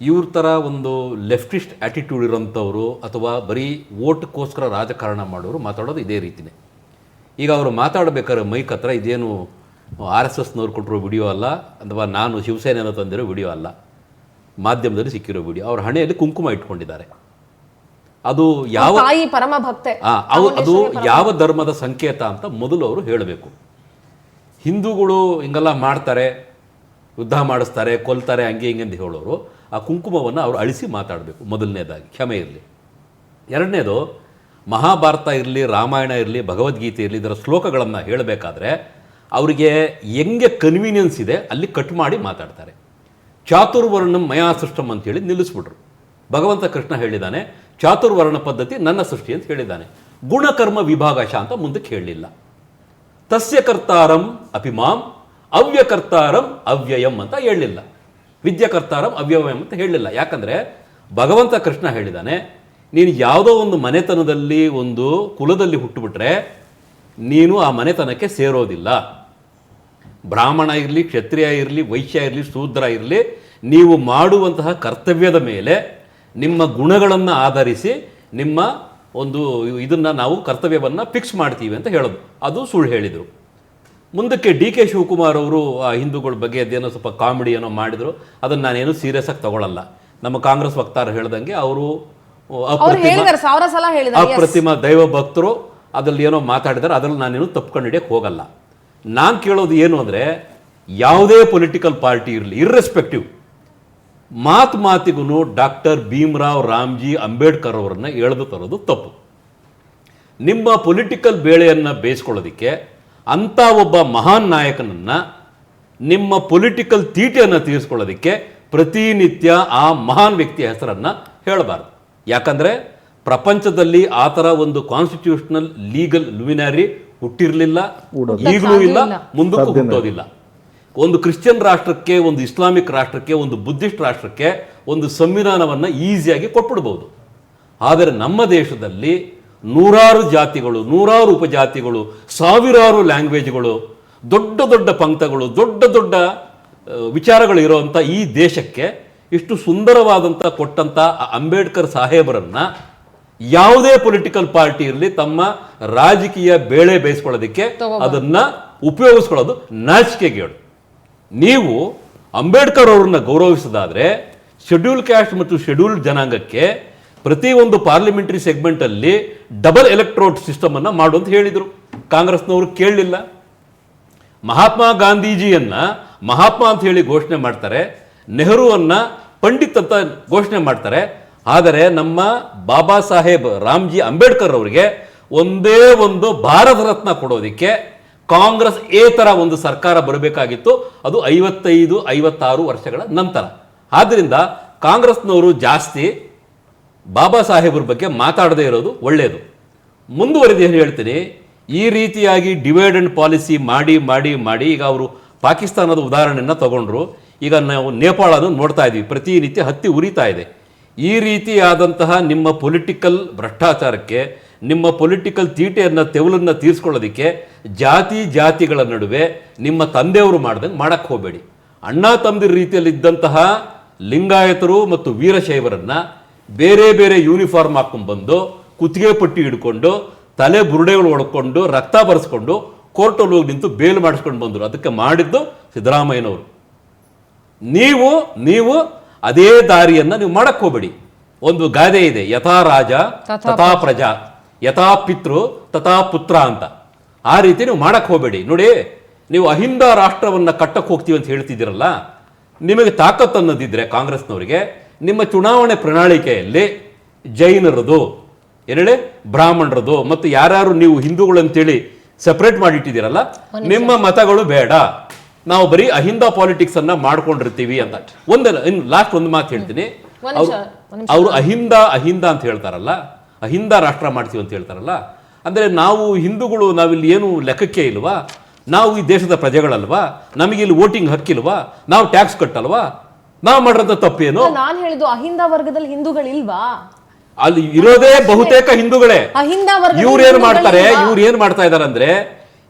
ಇವ್ರ ಥರ ಒಂದು ಲೆಫ್ಟಿಸ್ಟ್ ಆ್ಯಟಿಟ್ಯೂಡ್ ಇರೋಂಥವ್ರು ಅಥವಾ ಬರೀ ಓಟ್ಗೋಸ್ಕರ ರಾಜಕಾರಣ ಮಾಡೋರು ಮಾತಾಡೋದು ಇದೇ ರೀತಿಯೇ. ಈಗ ಅವರು ಮಾತಾಡಬೇಕಾದ್ರೆ ಮೈಕ್ ಹತ್ರ ಇದೇನು RSSನವ್ರು ಕೊಟ್ಟಿರೋ ವಿಡಿಯೋ ಅಲ್ಲ, ಅಥವಾ ನಾನು ಶಿವಸೇನೆಯನ್ನು ತಂದಿರೋ ವಿಡಿಯೋ ಅಲ್ಲ, ಮಾಧ್ಯಮದಲ್ಲಿ ಸಿಕ್ಕಿರೋ ವಿಡಿಯೋ. ಅವ್ರ ಹಣೆಯಲ್ಲಿ ಕುಂಕುಮ ಇಟ್ಕೊಂಡಿದ್ದಾರೆ. ಅದು ಯಾವ ಪರಮ ಭಕ್ತೆ, ಅದು ಯಾವ ಧರ್ಮದ ಸಂಕೇತ ಅಂತ ಮೊದಲು ಅವರು ಹೇಳಬೇಕು. ಹಿಂದೂಗಳು ಹಿಂಗೆಲ್ಲ ಮಾಡ್ತಾರೆ, ಯುದ್ಧ ಮಾಡಿಸ್ತಾರೆ, ಕೊಲ್ತಾರೆ, ಹಂಗೆ ಹಿಂಗೆ ಅಂತ ಹೇಳೋರು ಆ ಕುಂಕುಮವನ್ನು ಅವರು ಅಳಿಸಿ ಮಾತಾಡಬೇಕು. ಮೊದಲನೇದಾಗಿ ಕ್ಷಮೆ ಇರಲಿ. ಎರಡನೇದು, ಮಹಾಭಾರತ ಇರಲಿ, ರಾಮಾಯಣ ಇರಲಿ, ಭಗವದ್ಗೀತೆ ಇರಲಿ, ಇದರ ಶ್ಲೋಕಗಳನ್ನು ಹೇಳಬೇಕಾದ್ರೆ ಅವರಿಗೆ ಹೆಂಗೆ ಕನ್ವೀನಿಯನ್ಸ್ ಇದೆ ಅಲ್ಲಿ ಕಟ್ ಮಾಡಿ ಮಾತಾಡ್ತಾರೆ. ಚಾತುರ್ವರ್ಣಂ ಮಯಾ ಸೃಷ್ಟಂ ಅಂತೇಳಿ ನಿಲ್ಲಿಸ್ಬಿಟ್ರು. ಭಗವಂತ ಕೃಷ್ಣ ಹೇಳಿದ್ದಾನೆ ಚಾತುರ್ವರ್ಣ ಪದ್ಧತಿ ನನ್ನ ಸೃಷ್ಟಿ ಅಂತ ಹೇಳಿದ್ದಾನೆ. ಗುಣಕರ್ಮ ವಿಭಾಗಶ ಅಂತ ಮುಂದಕ್ಕೆ ಹೇಳಲಿಲ್ಲ. ತಸ್ಯ ಕರ್ತಾರಂ ಅಪಿಮಾಂ ಅವ್ಯಕರ್ತಾರಂ ಅವ್ಯಯಂ ಅಂತ ಹೇಳಲಿಲ್ಲ. ವಿದ್ಯಕರ್ತಾರಂ ಅವ್ಯಯಂ ಅಂತ ಹೇಳಲಿಲ್ಲ. ಯಾಕಂದರೆ ಭಗವಂತ ಕೃಷ್ಣ ಹೇಳಿದ್ದಾನೆ, ನೀನು ಯಾವುದೋ ಒಂದು ಮನೆತನದಲ್ಲಿ ಒಂದು ಕುಲದಲ್ಲಿ ಹುಟ್ಟುಬಿಟ್ರೆ ನೀನು ಆ ಮನೆತನಕ್ಕೆ ಸೇರೋದಿಲ್ಲ. ಬ್ರಾಹ್ಮಣ ಇರಲಿ, ಕ್ಷತ್ರಿಯ ಇರಲಿ, ವೈಶ್ಯ ಇರಲಿ, ಶೂದ್ರ ಇರಲಿ, ನೀವು ಮಾಡುವಂತಹ ಕರ್ತವ್ಯದ ಮೇಲೆ ನಿಮ್ಮ ಗುಣಗಳನ್ನು ಆಧರಿಸಿ ನಿಮ್ಮ ಒಂದು ಇದನ್ನು ನಾವು ಕರ್ತವ್ಯವನ್ನು ಫಿಕ್ಸ್ ಮಾಡ್ತೀವಿ ಅಂತ ಹೇಳೋದು. ಅದು ಸುಳ್ಳು ಹೇಳಿದರು. ಮುಂದಕ್ಕೆ DK ಶಿವಕುಮಾರ್ ಅವರು ಆ ಹಿಂದೂಗಳ ಬಗ್ಗೆ ಅದೇನೋ ಸ್ವಲ್ಪ ಕಾಮಿಡಿ ಏನೋ ಮಾಡಿದರು. ಅದನ್ನು ನಾನೇನು ಸೀರಿಯಸ್ ಆಗಿ ತಗೊಳ್ಳಲ್ಲ. ನಮ್ಮ ಕಾಂಗ್ರೆಸ್ ವಕ್ತಾರ ಹೇಳ್ದಂಗೆ ಅವರು ಅಪ್ರತಿಮ ದೈವ ಭಕ್ತರು ಅದ್ರಲ್ಲಿ ಏನೋ ಮಾತಾಡಿದ್ದಾರೆ. ಅದ್ರಲ್ಲಿ ನಾನೇನು ತಪ್ಕೊಂಡು ಹಿಡಿಯಕ್ಕೆ ಹೋಗಲ್ಲ. ನಾನು ಕೇಳೋದು ಏನು ಅಂದರೆ, ಯಾವುದೇ ಪೊಲಿಟಿಕಲ್ ಪಾರ್ಟಿ ಇರಲಿ, ಇರ್ರೆಸ್ಪೆಕ್ಟಿವ್, ಮಾತಿಗೂ ಡಾಕ್ಟರ್ ಭೀಮ್ರಾವ್ ರಾಮ್ಜಿ ಅಂಬೇಡ್ಕರ್ ಅವರನ್ನು ಎಳೆದು ತರೋದು ತಪ್ಪು. ನಿಮ್ಮ ಪೊಲಿಟಿಕಲ್ ಬೇಳೆಯನ್ನು ಬೇಯಿಸ್ಕೊಳ್ಳೋದಕ್ಕೆ ಅಂಥ ಒಬ್ಬ ಮಹಾನ್ ನಾಯಕನನ್ನು ನಿಮ್ಮ ಪೊಲಿಟಿಕಲ್ ತೀಟೆಯನ್ನು ತೀರಿಸ್ಕೊಳ್ಳೋದಕ್ಕೆ ಪ್ರತಿನಿತ್ಯ ಆ ಮಹಾನ್ ವ್ಯಕ್ತಿಯ ಹೆಸರನ್ನು ಹೇಳಬಾರ್ದು. ಯಾಕಂದರೆ ಪ್ರಪಂಚದಲ್ಲಿ ಆ ಥರ ಒಂದು ಕಾನ್ಸ್ಟಿಟ್ಯೂಷನಲ್ ಲೀಗಲ್ ಲುಮಿನಾರಿ ಹುಟ್ಟಿರಲಿಲ್ಲ, ಈಗಲೂ ಇಲ್ಲ, ಮುಂದಕ್ಕೂ ಹುಟ್ಟೋದಿಲ್ಲ. ಒಂದು ಕ್ರಿಶ್ಚಿಯನ್ ರಾಷ್ಟ್ರಕ್ಕೆ, ಒಂದು ಇಸ್ಲಾಮಿಕ್ ರಾಷ್ಟ್ರಕ್ಕೆ, ಒಂದು ಬುದ್ಧಿಸ್ಟ್ ರಾಷ್ಟ್ರಕ್ಕೆ ಒಂದು ಸಂವಿಧಾನವನ್ನು ಈಸಿಯಾಗಿ ಕೊಟ್ಬಿಡ್ಬೋದು. ಆದರೆ ನಮ್ಮ ದೇಶದಲ್ಲಿ ನೂರಾರು ಜಾತಿಗಳು, ನೂರಾರು ಉಪಜಾತಿಗಳು, ಸಾವಿರಾರು ಲ್ಯಾಂಗ್ವೇಜ್ಗಳು, ದೊಡ್ಡ ದೊಡ್ಡ ಪಂಕ್ತಗಳು, ದೊಡ್ಡ ದೊಡ್ಡ ವಿಚಾರಗಳು ಇರೋವಂಥ ಈ ದೇಶಕ್ಕೆ ಇಷ್ಟು ಸುಂದರವಾದಂಥ ಕೊಟ್ಟಂಥ ಅಂಬೇಡ್ಕರ್ ಸಾಹೇಬರನ್ನು ಯಾವುದೇ ಪೊಲಿಟಿಕಲ್ ಪಾರ್ಟಿ ಇರಲಿ ತಮ್ಮ ರಾಜಕೀಯ ಬೇಳೆ ಬೇಯಿಸ್ಕೊಳ್ಳೋದಕ್ಕೆ ಅದನ್ನು ಉಪಯೋಗಿಸ್ಕೊಳ್ಳೋದು ನಾಚಿಕೆಗೇಡು. ನೀವು ಅಂಬೇಡ್ಕರ್ ಅವರನ್ನ ಗೌರವಿಸೋದಾದರೆ ಶೆಡ್ಯೂಲ್ ಕ್ಯಾಸ್ಟ್ ಮತ್ತು ಶೆಡ್ಯೂಲ್ಡ್ ಜನಾಂಗಕ್ಕೆ ಪ್ರತಿಯೊಂದು ಪಾರ್ಲಿಮೆಂಟರಿ ಸೆಗ್ಮೆಂಟಲ್ಲಿ ಡಬಲ್ ಎಲೆಕ್ಟ್ರೋಡ್ ಸಿಸ್ಟಮನ್ನು ಮಾಡು ಅಂತ ಹೇಳಿದರು. ಕಾಂಗ್ರೆಸ್ನವರು ಕೇಳಲಿಲ್ಲ. ಮಹಾತ್ಮ ಗಾಂಧೀಜಿಯನ್ನು ಮಹಾತ್ಮ ಅಂತ ಹೇಳಿ ಘೋಷಣೆ ಮಾಡ್ತಾರೆ, ನೆಹರುವನ್ನು ಪಂಡಿತ್ ಅಂತ ಘೋಷಣೆ ಮಾಡ್ತಾರೆ. ಆದರೆ ನಮ್ಮ ಬಾಬಾ ಸಾಹೇಬ್ ರಾಮ್ಜಿ ಅಂಬೇಡ್ಕರ್ ಅವರಿಗೆ ಒಂದೇ ಒಂದು ಭಾರತ ರತ್ನ ಕೊಡೋದಕ್ಕೆ ಕಾಂಗ್ರೆಸ್ ಏತರ ಒಂದು ಸರ್ಕಾರ ಬರಬೇಕಾಗಿತ್ತು, ಅದು 55-56 ವರ್ಷಗಳ ನಂತರ. ಆದ್ದರಿಂದ ಕಾಂಗ್ರೆಸ್ನವರು ಜಾಸ್ತಿ ಬಾಬಾ ಸಾಹೇಬ್ರ ಬಗ್ಗೆ ಮಾತಾಡದೇ ಇರೋದು ಒಳ್ಳೆಯದು. ಮುಂದುವರೆದು ಏನು ಹೇಳ್ತೀನಿ, ಈ ರೀತಿಯಾಗಿ ಡಿವೈಡ್ ಅಂಡ್ ಪಾಲಿಸಿ ಮಾಡಿ ಮಾಡಿ ಮಾಡಿ ಈಗ ಅವರು ಪಾಕಿಸ್ತಾನದ ಉದಾಹರಣೆಯನ್ನು ತಗೊಂಡ್ರು. ಈಗ ನಾವು ನೇಪಾಳನ್ನು ನೋಡ್ತಾ ಇದ್ದೀವಿ, ಪ್ರತಿನಿತ್ಯ ಹತ್ತಿ ಉರಿತಾ ಇದೆ. ಈ ರೀತಿಯಾದಂತಹ ನಿಮ್ಮ ಪೊಲಿಟಿಕಲ್ ಭ್ರಷ್ಟಾಚಾರಕ್ಕೆ, ನಿಮ್ಮ ಪೊಲಿಟಿಕಲ್ ತೀಟೆಯನ್ನು ತೆವಲನ್ನು ತೀರಿಸ್ಕೊಳ್ಳೋದಕ್ಕೆ ಜಾತಿಗಳ ನಡುವೆ ನಿಮ್ಮ ತಂದೆಯವರು ಮಾಡ್ದಂಗೆ ಮಾಡಕ್ಕೆ ಹೋಗಬೇಡಿ. ಅಣ್ಣ ತಮ್ಮದಿರ ರೀತಿಯಲ್ಲಿದ್ದಂತಹ ಲಿಂಗಾಯತರು ಮತ್ತು ವೀರಶೈವರನ್ನು ಬೇರೆ ಬೇರೆ ಯೂನಿಫಾರ್ಮ್ ಹಾಕೊಂಡು ಬಂದು, ಕುತ್ತಿಗೆ ಪಟ್ಟಿ ಹಿಡ್ಕೊಂಡು, ತಲೆ ಬುರುಡೆಗಳು ಒಡ್ಕೊಂಡು, ರಕ್ತ ಬರೆಸ್ಕೊಂಡು ಕೋರ್ಟಲ್ಲಿ ಹೋಗಿ ನಿಂತು ಬೇಲ್ ಮಾಡಿಸ್ಕೊಂಡು ಬಂದರು. ಅದಕ್ಕೆ ಮಾಡಿದ್ದು ಸಿದ್ದರಾಮಯ್ಯನವರು. ನೀವು ಅದೇ ದಾರಿಯನ್ನು ನೀವು ಮಾಡಕ್ಕೆ ಹೋಗಬೇಡಿ. ಒಂದು ಗಾದೆ ಇದೆ, ಯಥಾ ರಾಜ ತಥಾ ಪ್ರಜಾ, ಯಥಾ ಪಿತೃ ತಥಾ ಪುತ್ರ ಅಂತ. ಆ ರೀತಿ ನೀವು ಮಾಡಕ್ಕೆ ಹೋಗಬೇಡಿ. ನೋಡಿ, ನೀವು ಅಹಿಂದ ರಾಷ್ಟ್ರವನ್ನು ಕಟ್ಟಕ್ಕೆ ಹೋಗ್ತೀವಿ ಅಂತ ಹೇಳ್ತಿದ್ದೀರಲ್ಲ, ನಿಮಗೆ ತಾಕತ್ತು ಅನ್ನೋದಿದ್ರೆ ಕಾಂಗ್ರೆಸ್ನವರಿಗೆ ನಿಮ್ಮ ಚುನಾವಣೆ ಪ್ರಣಾಳಿಕೆಯಲ್ಲಿ ಜೈನರದು, ಏನೇಳಿ ಬ್ರಾಹ್ಮಣರದು ಮತ್ತು ಯಾರ್ಯಾರು ನೀವು ಹಿಂದೂಗಳು ಅಂತೇಳಿ ಸೆಪರೇಟ್ ಮಾಡಿಟ್ಟಿದ್ದೀರಲ್ಲ, ನಿಮ್ಮ ಮತಗಳು ಬೇಡ, ನಾವು ಬರೀ ಅಹಿಂದ ಪಾಲಿಟಿಕ್ಸ್ ಅನ್ನ ಮಾಡ್ಕೊಂಡಿರ್ತೀವಿ ಅಂತ. ಇನ್ನು ಲಾಸ್ಟ್ ಒಂದು ಮಾತು ಹೇಳ್ತೀನಿ. ಅವರು ಅಹಿಂದ ಅಂತ ಹೇಳ್ತಾರಲ್ಲ, ಅಹಿಂದ ರಾಷ್ಟ್ರ ಮಾಡ್ತೀವಿ ಅಂತ ಹೇಳ್ತಾರಲ್ಲ, ಅಂದ್ರೆ ನಾವು ಹಿಂದೂಗಳು ನಾವಿಲ್ಲಿ ಏನು ಲೆಕ್ಕಕ್ಕೆ ಇಲ್ವಾ? ನಾವು ಈ ದೇಶದ ಪ್ರಜೆಗಳಲ್ವಾ? ನಮಗೆ ಇಲ್ಲಿ ವೋಟಿಂಗ್ ಹಕ್ಕಿಲ್ವಾ? ನಾವು ಟ್ಯಾಕ್ಸ್ ಕಟ್ಟಲ್ವಾ? ನಾವು ಮಾಡಿರೋಂಥ ತಪ್ಪೇನು? ನಾನು ಹೇಳಿದ್ದು ಅಹಿಂದ ವರ್ಗದಲ್ಲಿ ಹಿಂದೂಗಳಿಲ್ವಾ? ಅಲ್ಲಿ ಇರೋದೇ ಬಹುತೇಕ ಹಿಂದೂಗಳೇ. ಇವ್ರು ಏನ್ ಮಾಡ್ತಾ ಇದಾರೆ ಅಂದ್ರೆ,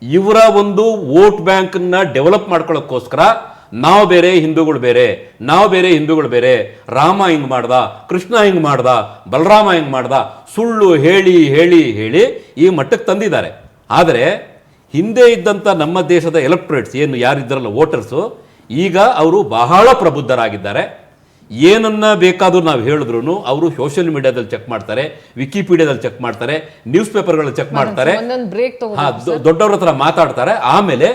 ಇವರ ಒಂದು ವೋಟ್ ಬ್ಯಾಂಕ್ ನ ಡೆವಲಪ್ ಮಾಡ್ಕೊಳ್ಳೋಕ್ಕೋಸ್ಕರ ನಾವು ಬೇರೆ ಹಿಂದೂಗಳು ಬೇರೆ, ರಾಮ ಹಿಂಗ್ ಮಾಡ್ದ, ಕೃಷ್ಣ ಹಿಂಗ್ ಮಾಡ್ದ, ಬಲರಾಮ ಹಿಂಗ್ ಮಾಡ್ದ, ಸುಳ್ಳು ಹೇಳಿ ಹೇಳಿ ಹೇಳಿ ಈ ಮಟ್ಟಕ್ಕೆ ತಂದಿದ್ದಾರೆ. ಆದರೆ ಹಿಂದೆ ಇದ್ದಂಥ ನಮ್ಮ ದೇಶದ ಎಲೆಕ್ಟ್ರೇಟ್ಸ್ ಏನು ಯಾರಿದ್ದಾರಲ್ಲ ವೋಟರ್ಸು, ಈಗ ಅವರು ಬಹಳ ಪ್ರಬುದ್ಧರಾಗಿದ್ದಾರೆ. ಏನನ್ನ ಬೇಕಾದರೂ ನಾವು ಹೇಳಿದ್ರು ಅವರು ಸೋಷಿಯಲ್ ಮೀಡಿಯಾದಲ್ಲಿ ಚೆಕ್ ಮಾಡ್ತಾರೆ, ವಿಕಿಪೀಡಿಯಾದಲ್ಲಿ ಚೆಕ್ ಮಾಡ್ತಾರೆ, ನ್ಯೂಸ್ ಪೇಪರ್ಗಳಲ್ಲಿ ಚೆಕ್ ಮಾಡ್ತಾರೆ, ದೊಡ್ಡವ್ರ ಹತ್ರ ಮಾತಾಡ್ತಾರೆ. ಆಮೇಲೆ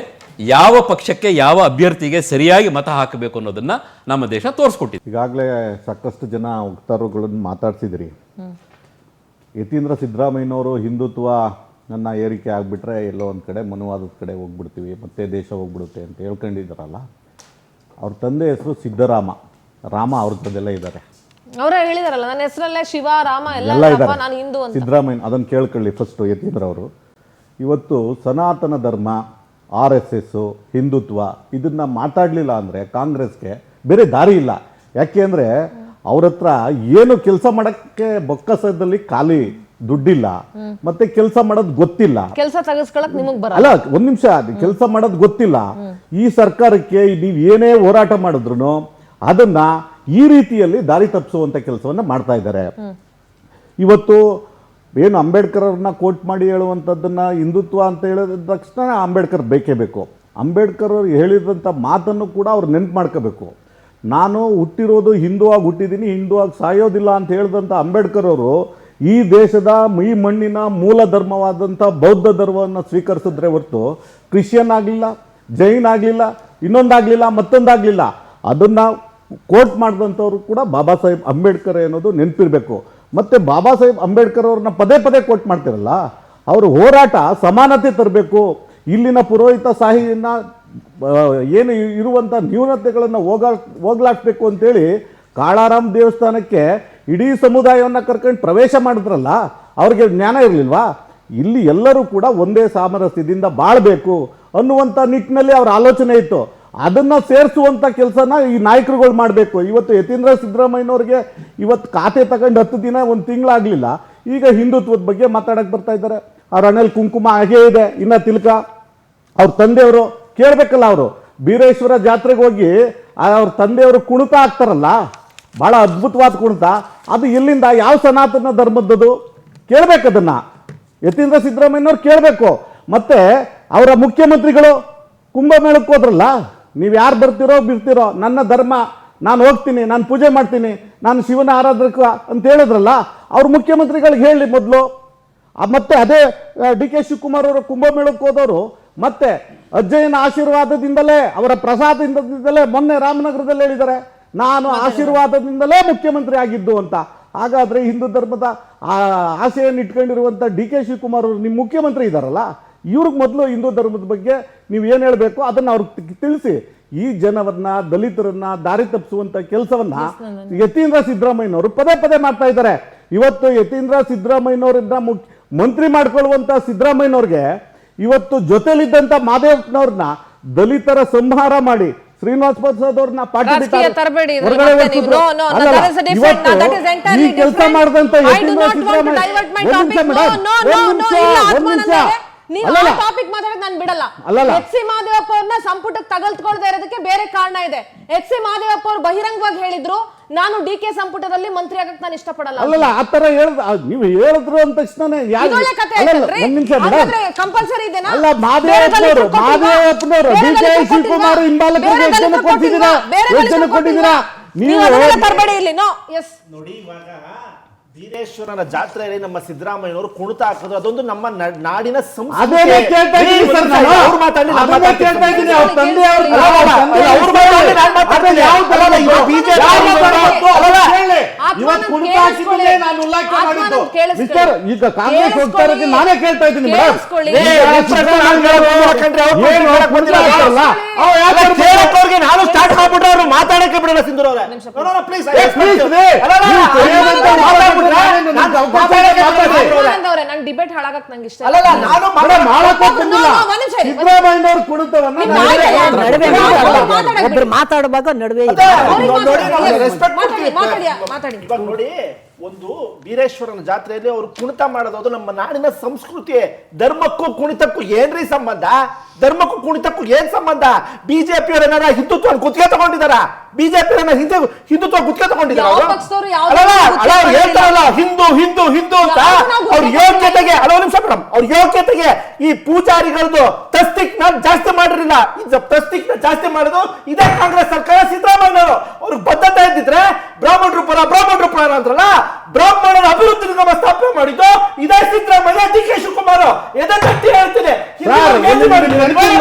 ಯಾವ ಪಕ್ಷಕ್ಕೆ ಯಾವ ಅಭ್ಯರ್ಥಿಗೆ ಸರಿಯಾಗಿ ಮತ ಹಾಕಬೇಕು ಅನ್ನೋದನ್ನ ನಮ್ಮ ದೇಶ ತೋರಿಸ್ಕೊಟ್ಟಿದೆ. ಈಗಾಗಲೇ ಸಾಕಷ್ಟು ಜನ ವಕ್ತಾರರುಗಳನ್ನು ಮಾತಾಡ್ಸಿದ್ರಿ. ಯತೀಂದ್ರ ಸಿದ್ದರಾಮಯ್ಯನವರು ಹಿಂದುತ್ವ ನನ್ನ ಏರಿಕೆ ಆಗಿಬಿಟ್ರೆ ಎಲ್ಲೋ ಒಂದು ಕಡೆ ಮನುವಾದದ ಕಡೆ ಹೋಗ್ಬಿಡ್ತೀವಿ, ಮತ್ತೆ ದೇಶ ಹೋಗ್ಬಿಡುತ್ತೆ ಅಂತ ಹೇಳ್ಕೊಂಡಿದ್ದಾರಲ್ಲ. ಅವ್ರ ತಂದೆ ಹೆಸರು ಸಿದ್ದರಾಮ, ರಾಮ ಅವ್ರ ಜೊತೆಲ್ಲ ಇದ್ದಾರೆ. ಅವರೇ ಹೇಳಿದಾರಲ್ಲ, ನನ್ನ ಹೆಸರಲ್ಲೇ ಶಿವ ರಾಮ ಎಲ್ಲ ಇದ್ದಾರೆ. ನಾನು ಹಿಂದೂ ಅಂತ. ಸಿದ್ದರಾಮಯ್ಯ ಅದನ್ನು ಕೇಳ್ಕೊಳ್ಳಿ ಫಸ್ಟು. ಯತೀಂದ್ರ ಅವರು ಇವತ್ತು ಸನಾತನ ಧರ್ಮ, RSS, ಹಿಂದುತ್ವ ಇದನ್ನ ಮಾತಾಡಲಿಲ್ಲ ಅಂದರೆ ಕಾಂಗ್ರೆಸ್ಗೆ ಬೇರೆ ದಾರಿ ಇಲ್ಲ. ಯಾಕೆ ಅಂದರೆ ಅವ್ರ ಹತ್ರ ಏನು ಕೆಲಸ ಮಾಡೋಕ್ಕೆ ಬೊಕ್ಕಸದಲ್ಲಿ ಖಾಲಿ ದುಡ್ಡಿಲ್ಲ, ಮತ್ತೆ ಕೆಲಸ ಮಾಡೋದು ಗೊತ್ತಿಲ್ಲ. ಕೆಲಸ ತೆಗೆಸ್ಕೊಳಕ್ ನಿಮಗ್ ಬರಲ್ಲ. ಅಲ್ಲ, ಒಂದ್ ನಿಮಿಷ, ಕೆಲಸ ಮಾಡೋದು ಗೊತ್ತಿಲ್ಲ. ಈ ಸರ್ಕಾರಕ್ಕೆ ನೀವು ಏನೇ ಹೋರಾಟ ಮಾಡಿದ್ರು ಅದನ್ನ ಈ ರೀತಿಯಲ್ಲಿ ದಾರಿ ತಪ್ಪಿಸುವಂತ ಕೆಲಸವನ್ನ ಮಾಡ್ತಾ ಇದ್ದಾರೆ. ಇವತ್ತು ಏನು ಅಂಬೇಡ್ಕರ್ ಅವ್ರನ್ನ ಕೋಟ್ ಮಾಡಿ ಹೇಳುವಂಥದ್ದನ್ನ ಹಿಂದುತ್ವ ಅಂತ ಹೇಳಿದ ತಕ್ಷಣ ಅಂಬೇಡ್ಕರ್ ಬೇಕೇ ಬೇಕು. ಅಂಬೇಡ್ಕರ್ ಅವ್ರು ಹೇಳಿದಂಥ ಮಾತನ್ನು ಕೂಡ ಅವ್ರು ನೆನ್ಪು ಮಾಡ್ಕೋಬೇಕು. ನಾನು ಹುಟ್ಟಿರೋದು ಹಿಂದೂ ಆಗಿ ಹುಟ್ಟಿದ್ದೀನಿ, ಹಿಂದೂ ಆಗಿ ಸಾಯೋದಿಲ್ಲ ಅಂತ ಹೇಳಿದಂಥ ಅಂಬೇಡ್ಕರ್ ಅವರು ಈ ದೇಶದ ಈ ಮಣ್ಣಿನ ಮೂಲ ಧರ್ಮವಾದಂಥ ಬೌದ್ಧ ಧರ್ಮವನ್ನು ಸ್ವೀಕರಿಸಿದ್ರೆ ಹೊರತು ಕ್ರಿಶ್ಚಿಯನ್ ಆಗಲಿಲ್ಲ, ಜೈನ್ ಆಗಲಿಲ್ಲ, ಇನ್ನೊಂದಾಗಲಿಲ್ಲ, ಮತ್ತೊಂದಾಗಲಿಲ್ಲ. ಅದನ್ನು ಕೋಟ್ ಮಾಡಿದಂಥವ್ರು ಕೂಡ ಬಾಬಾ ಸಾಹೇಬ್ ಅಂಬೇಡ್ಕರ್ ಅನ್ನೋದು ನೆನಪಿರಬೇಕು. ಮತ್ತು ಬಾಬಾ ಸಾಹೇಬ್ ಅಂಬೇಡ್ಕರ್ ಅವ್ರನ್ನ ಪದೇ ಪದೇ ಕೋಟ್ ಮಾಡ್ತಿರಲ್ಲ, ಅವರು ಹೋರಾಟ ಸಮಾನತೆ ತರಬೇಕು, ಇಲ್ಲಿನ ಪುರೋಹಿತ ಸಾಹಿನ ಏನು ಇರುವಂಥ ನ್ಯೂನತೆಗಳನ್ನು ಹೋಗ್ಲಾಡಿಸ್ಬೇಕು ಅಂತೇಳಿ ಕಾಳಾರಾಮ್ ದೇವಸ್ಥಾನಕ್ಕೆ ಇಡೀ ಸಮುದಾಯವನ್ನು ಕರ್ಕೊಂಡು ಪ್ರವೇಶ ಮಾಡಿದ್ರಲ್ಲ, ಅವ್ರಿಗೆ ಜ್ಞಾನ ಇರಲಿಲ್ವಾ? ಇಲ್ಲಿ ಎಲ್ಲರೂ ಕೂಡ ಒಂದೇ ಸಾಮರಸ್ಯದಿಂದ ಬಾಳಬೇಕು ಅನ್ನುವಂಥ ನಿಟ್ಟಿನಲ್ಲಿ ಅವ್ರ ಆಲೋಚನೆ ಇತ್ತು. ಅದನ್ನು ಸೇರಿಸುವಂಥ ಕೆಲಸನ ಈ ನಾಯಕರುಗಳು ಮಾಡಬೇಕು. ಇವತ್ತು ಯತೀಂದ್ರ ಸಿದ್ದರಾಮಯ್ಯನವ್ರಿಗೆ ಇವತ್ತು ಖಾತೆ ತಗೊಂಡು 10 ದಿನ, 1 ತಿಂಗಳಾಗಲಿಲ್ಲ, ಈಗ ಹಿಂದುತ್ವದ ಬಗ್ಗೆ ಮಾತಾಡಕ್ಕೆ ಬರ್ತಾ ಇದ್ದಾರೆ. ಅವ್ರ ಹಣೆಯಲ್ಲಿ ಕುಂಕುಮ ಹಾಗೇ ಇದೆ, ಇನ್ನು ತಿಲಕ. ಅವ್ರ ತಂದೆಯವರು ಕೇಳಬೇಕಲ್ಲ, ಅವರು ಬೀರೇಶ್ವರ ಜಾತ್ರೆಗೆ ಹೋಗಿ ಅವ್ರ ತಂದೆಯವರು ಕುಣಿತ ಹಾಕ್ತಾರಲ್ಲ, ಭಾಳ ಅದ್ಭುತವಾದ ಕುಣಿತ, ಅದು ಎಲ್ಲಿಂದ, ಯಾವ ಸನಾತನ ಧರ್ಮದ್ದು ಕೇಳಬೇಕದನ್ನು ಯತೀಂದ್ರ ಸಿದ್ದರಾಮಯ್ಯನವ್ರು ಕೇಳಬೇಕು. ಮತ್ತು ಅವರ ಮುಖ್ಯಮಂತ್ರಿಗಳು ಕುಂಭಮೇಳಕ್ಕೆ ಹೋದ್ರಲ್ಲ, ನೀವು ಯಾರು ಬರ್ತಿರೋ ಬಿಡ್ತಿರೋ, ನನ್ನ ಧರ್ಮ ನಾನು ಹೋಗ್ತೀನಿ, ನಾನು ಪೂಜೆ ಮಾಡ್ತೀನಿ, ನಾನು ಶಿವನ ಆರಾಧಕ ಅಂತ ಹೇಳಿದ್ರಲ್ಲ, ಅವ್ರ ಮುಖ್ಯಮಂತ್ರಿಗಳಿಗೆ ಹೇಳಿ ಮೊದಲು. ಮತ್ತೆ ಅದೇ DK ಶಿವಕುಮಾರ್ ಅವರು ಕುಂಭಮೇಳಕ್ಕೆ ಹೋದವರು ಮತ್ತೆ ಅಜ್ಜಯ್ಯನ ಆಶೀರ್ವಾದದಿಂದಲೇ, ಅವರ ಪ್ರಸಾದದಿಂದಲೇ ಮೊನ್ನೆ ರಾಮನಗರದಲ್ಲಿ ಹೇಳಿದ್ದಾರೆ, ನಾನು ಆಶೀರ್ವಾದದಿಂದಲೇ ಮುಖ್ಯಮಂತ್ರಿ ಆಗಿದ್ದು ಅಂತ. ಹಾಗಾದರೆ ಹಿಂದೂ ಧರ್ಮದ ಆಶೆಯನ್ನು ಇಟ್ಕೊಂಡಿರುವಂಥ DK ಶಿವಕುಮಾರ್ ಅವರು ನಿಮ್ಮ ಮುಖ್ಯಮಂತ್ರಿ ಇದ್ದಾರಲ್ಲ, ಇವ್ರಿಗೆ ಮೊದಲು ಹಿಂದೂ ಧರ್ಮದ ಬಗ್ಗೆ ನೀವು ಏನು ಹೇಳಬೇಕು ಅದನ್ನ ಅವ್ರಿಗೆ ತಿಳಿಸಿ. ಈ ಜನವನ್ನ ದಲಿತರನ್ನ ದಾರಿ ತಪ್ಪಿಸುವಂತ ಕೆಲಸವನ್ನ ಯತೀಂದ್ರ ಸಿದ್ದರಾಮಯ್ಯನವರು ಪದೇ ಪದೇ ಮಾಡ್ತಾ ಇದ್ದಾರೆ. ಇವತ್ತು ಯತೀಂದ್ರ ಸಿದ್ದರಾಮಯ್ಯನವರನ್ನ ಮಂತ್ರಿ ಮಾಡ್ಕೊಳ್ಳುವಂತ ಸಿದ್ದರಾಮಯ್ಯನವ್ರಿಗೆ ಇವತ್ತು ಜೊತೆಲಿದ್ದಂತ ಮಾದೇವಪ್ಪನವ್ರನ್ನ ದಲಿತರ ಸಂಹಾರ ಮಾಡಿ ಶ್ರೀನಿವಾಸ್ ಪ್ರಸಾದ್ ಅವ್ರನ್ನ ಪಾರ್ಟಿ ರಾಜಕೀಯ ತರಬೇಡಿ ಇದು ಹೊರಗಡೆ ಮತ್ತೆ ನೀವು. ಹೊರಟಿದ್ರು. No, no, ಅಲ್ಲಲ್ಲ, that is a different- ಇವತ್ತು that is entirely ಈ ಕೆಲಸ different. ಮಾಡಿದಂತ I do Yathindra not want to Siddaramaiah divert my ಒಂದ್ ನಿಮಿಷ topic. ಮೇಡಮ್, No, ಒಂದ್ ನಿಮಿಷ, ಇಲ್ಲ, ಒಂದ್ ನಿಮಿಷ. ನೀವು ಅಲ್ಲಲ್ಲ. ಆ ಟಾಪಿಕ್ ಮಾತಾಡೋದು ನಾನು ಬಿಡಲ್ಲ. ಅಲ್ಲಲ್ಲ. ಎಚ್ ಸಿ ಮಾದೇವಪ್ಪ ಅವ್ರನ್ನ ಸಂಪುಟಕ್ಕೆ ತಗಲ್ತ್ಕೊಳ್ದೇ ಇರೋದಕ್ಕೆ ಬೇರೆ ಕಾರಣ ಇದೆ. ಎಚ್ ಸಿ ಮಾದೇವಪ್ಪ ಅವರು ಬಹಿರಂಗವಾಗಿ ಹೇಳಿದ್ರು, ನಾನು ಡಿ ಕೆ ಸಂಪುಟದಲ್ಲಿ ಮಂತ್ರಿ ಆಗಕ್ಕೆ ನಾನು ಇಷ್ಟಪಡಲ್ಲ. ಅಲ್ಲಲ್ಲ, ಆ ತರ ನೀವು ಹೇಳಿದ್ರು ಅಂದ ತಕ್ಷಣ ಇದೊಳ್ಳೆ ಕಥೆ ಆಯ್ತಲ್ರಿ? ಒಂದ್ ನಿಮಿಷ ಹಾಗಾದ್ರೆ ಕಂಪಲ್ಸರಿ ಇದೆನಾ? ಅಲ್ಲ, ಬೇರೆ ದಲಿತರು ಮಾದೇವಪ್ಪನವರು ಬೇರೆ ಡಿ ಕೆ ದಲಿತರು ಶಿವಕುಮಾರ್ ಹಿಂಬಾಲಕರಿಗೆ ಬೇರೆ ಎಷ್ಟು ಜನ ದಲಿತರು ಕೊಟ್ಟಿದ್ದೀರಾ? ಬೇರೆ ಎಷ್ಟು ಜನ ದಲಿತರು ಕೊಟ್ಟಿದ್ದೀರಾ? ನೀವು ಅದನ್ನೆಲ್ಲ ತರಬೇಡಿ ಇಲ್ಲಿ. No, yes. ನೋಡಿ, ಇವಾಗ ಬೀರೇಶ್ವರನ ಜಾತ್ರೆಯಲ್ಲಿ ನಮ್ಮ ಸಿದ್ದರಾಮಯ್ಯನವರು ಕುಣಿತ ಹಾಕಿದ್ರು, ಅದೊಂದು ನಮ್ಮ ನಾಡಿನ ಸಂಸ್ಕೃತಿ. ಅದೇನೇ ಕೇಳ್ತಾ ಇದ್ದೀನಿ ಸರ್ ನಾನು. ಅವ್ರು ಮಾತಾಡಿ, ನಾನು ಅದನ್ನೇ ಮಾತಾಡ್ತೀನಿ. ಕೇಳ್ತಾ ಇದ್ದೀನಿ. ಅವ್ರ ತಂದೆ ಅವ್ರ ಅಲ್ಲ, ಅಲ್ಲ, ಅಲ್ಲ, ಅವ್ರು ಮಾತಾಡಿ, ನಾನು ಮಾತಾಡ್ತೀನಿ. ಅಲ್ಲಲ್ಲ, ಇವಾಗ BJP ಯಾರು ಮಾತಾಡ್ಬೇಕು? ಅಲ್ಲಲ್ಲ, ಹೇಳಿ. ಆತ್ಮನನ್ನ ಇವತ್ತು ಕುಣಿತ ಕೇಳಿಸ್ಕೊಳ್ಳಿ. ಹಾಕಿದ್ದನ್ನೇ ನಾನು ಉಲ್ಲೇಖ ಆತ್ಮನನ್ನ ಮಾಡಿದ್ದು. ಕೇಳಿಸ್ಕೊಳ್ಳಿ. ಮಿಸ್ಟರ್, ಈಗ ಕಾಂಗ್ರೆಸ್ ಹೋಗ್ತಾ ಇರೋದಕ್ಕೆ ನಾನೇ ಕೇಳ್ತಾ ಇದ್ದೀನಿ ಮೇಡಮ್. ಕೇಳಿಸ್ಕೊಳ್ಳಿ. ನಾನು ಸ್ಟಾರ್ಟ್ ಮಾಡ್ಬಿಟ್ರೆ ಅವ್ರು ಮಾತಾಡಕ್ಕೆ ಬಿಡಲ್ಲ. ಸಿಂಧೂರ್ ಅವರೇ, ಪ್ಲೀಸ್ ನಾನು ಡಿಬೇಟ್ ಹಾಳಾಗಕ್ ನಂಗೆ ಇಷ್ಟ ಅಲ್ಲಲ್ಲ, ನಾನು ಸಿದ್ದರಾಮಯ್ಯನವರು ಕುಣಿತವನ್ನ ಒಬ್ರು ಮಾತಾಡುವಾಗ ನಡುವೆ ಮಾತಾಡಿ. ಇವಾಗ ನೋಡಿ, ಒಂದು ಬೀರೇಶ್ವರನ ಜಾತ್ರೆಯಲ್ಲಿ ಅವರು ಕುಣಿತ ಮಾಡೋದು ಅದು ನಮ್ಮ ನಾಡಿನ ಸಂಸ್ಕೃತಿ. ಧರ್ಮಕ್ಕೂ ಕುಣಿತಕ್ಕೂ ಏನ್ರಿ ಸಂಬಂಧ? ಧರ್ಮಕ್ಕೂ ಕುಣಿತಕ್ಕೂ ಏನ್ ಸಂಬಂಧ? ಬಿಜೆಪಿ ಅವ್ರ ಏನಾರ ಹಿಂದುತ್ವ ಗುತ್ತಿಗೆ ತಗೊಂಡಿದಾರ? ಬಿಜೆಪಿ ಹಿಂದುತ್ವ ಗುತ್ತಿಗೆ ತಗೊಂಡಿದಾರ? ಹೇಳ್ತಾರಲ್ಲ ಹಿಂದೂ ಹಿಂದೂ ಹಿಂದೂ ಅಂತ. ಅವ್ರ ಯೋಗ್ಯತೆಗೆ ನಿಮಿಷ ಮೇಡಮ್, ಅವ್ರ ಯೋಗ್ಯತೆಗೆ ಈ ಪೂಜಾರಿಗಳದ್ದು ತಸ್ತಿಕ್ ಜಾಸ್ತಿ ಮಾಡಿರಲಿಲ್ಲ. ತಸ್ತಿಕ್ ಜಾಸ್ತಿ ಮಾಡೋದು ಇದೇ ಕಾಂಗ್ರೆಸ್ ಸರ್ಕಾರ, ಸಿದ್ದರಾಮಯ್ಯನವರು. ಅವ್ರಿಗೆ ಬದ್ಧತೆ ಇದ್ದಿದ್ರೆ ಬ್ರಾಹ್ಮಣರು ಪರ ಅಂದ್ರಲ್ಲ, ಬ್ರಾಹ್ಮಣರ ಅಭಿವೃದ್ಧಿ ನಿಗಮ ಸ್ಥಾಪನೆ ಮಾಡಿದ್ದು ಇದೇ ಸಿದ್ದರಾಮಯ್ಯ, ಡಿ ಕೆ ಶಿವಕುಮಾರ್. ಎದೆ ತಟ್ಟಿ ಹೇಳ್ತೀನಿ.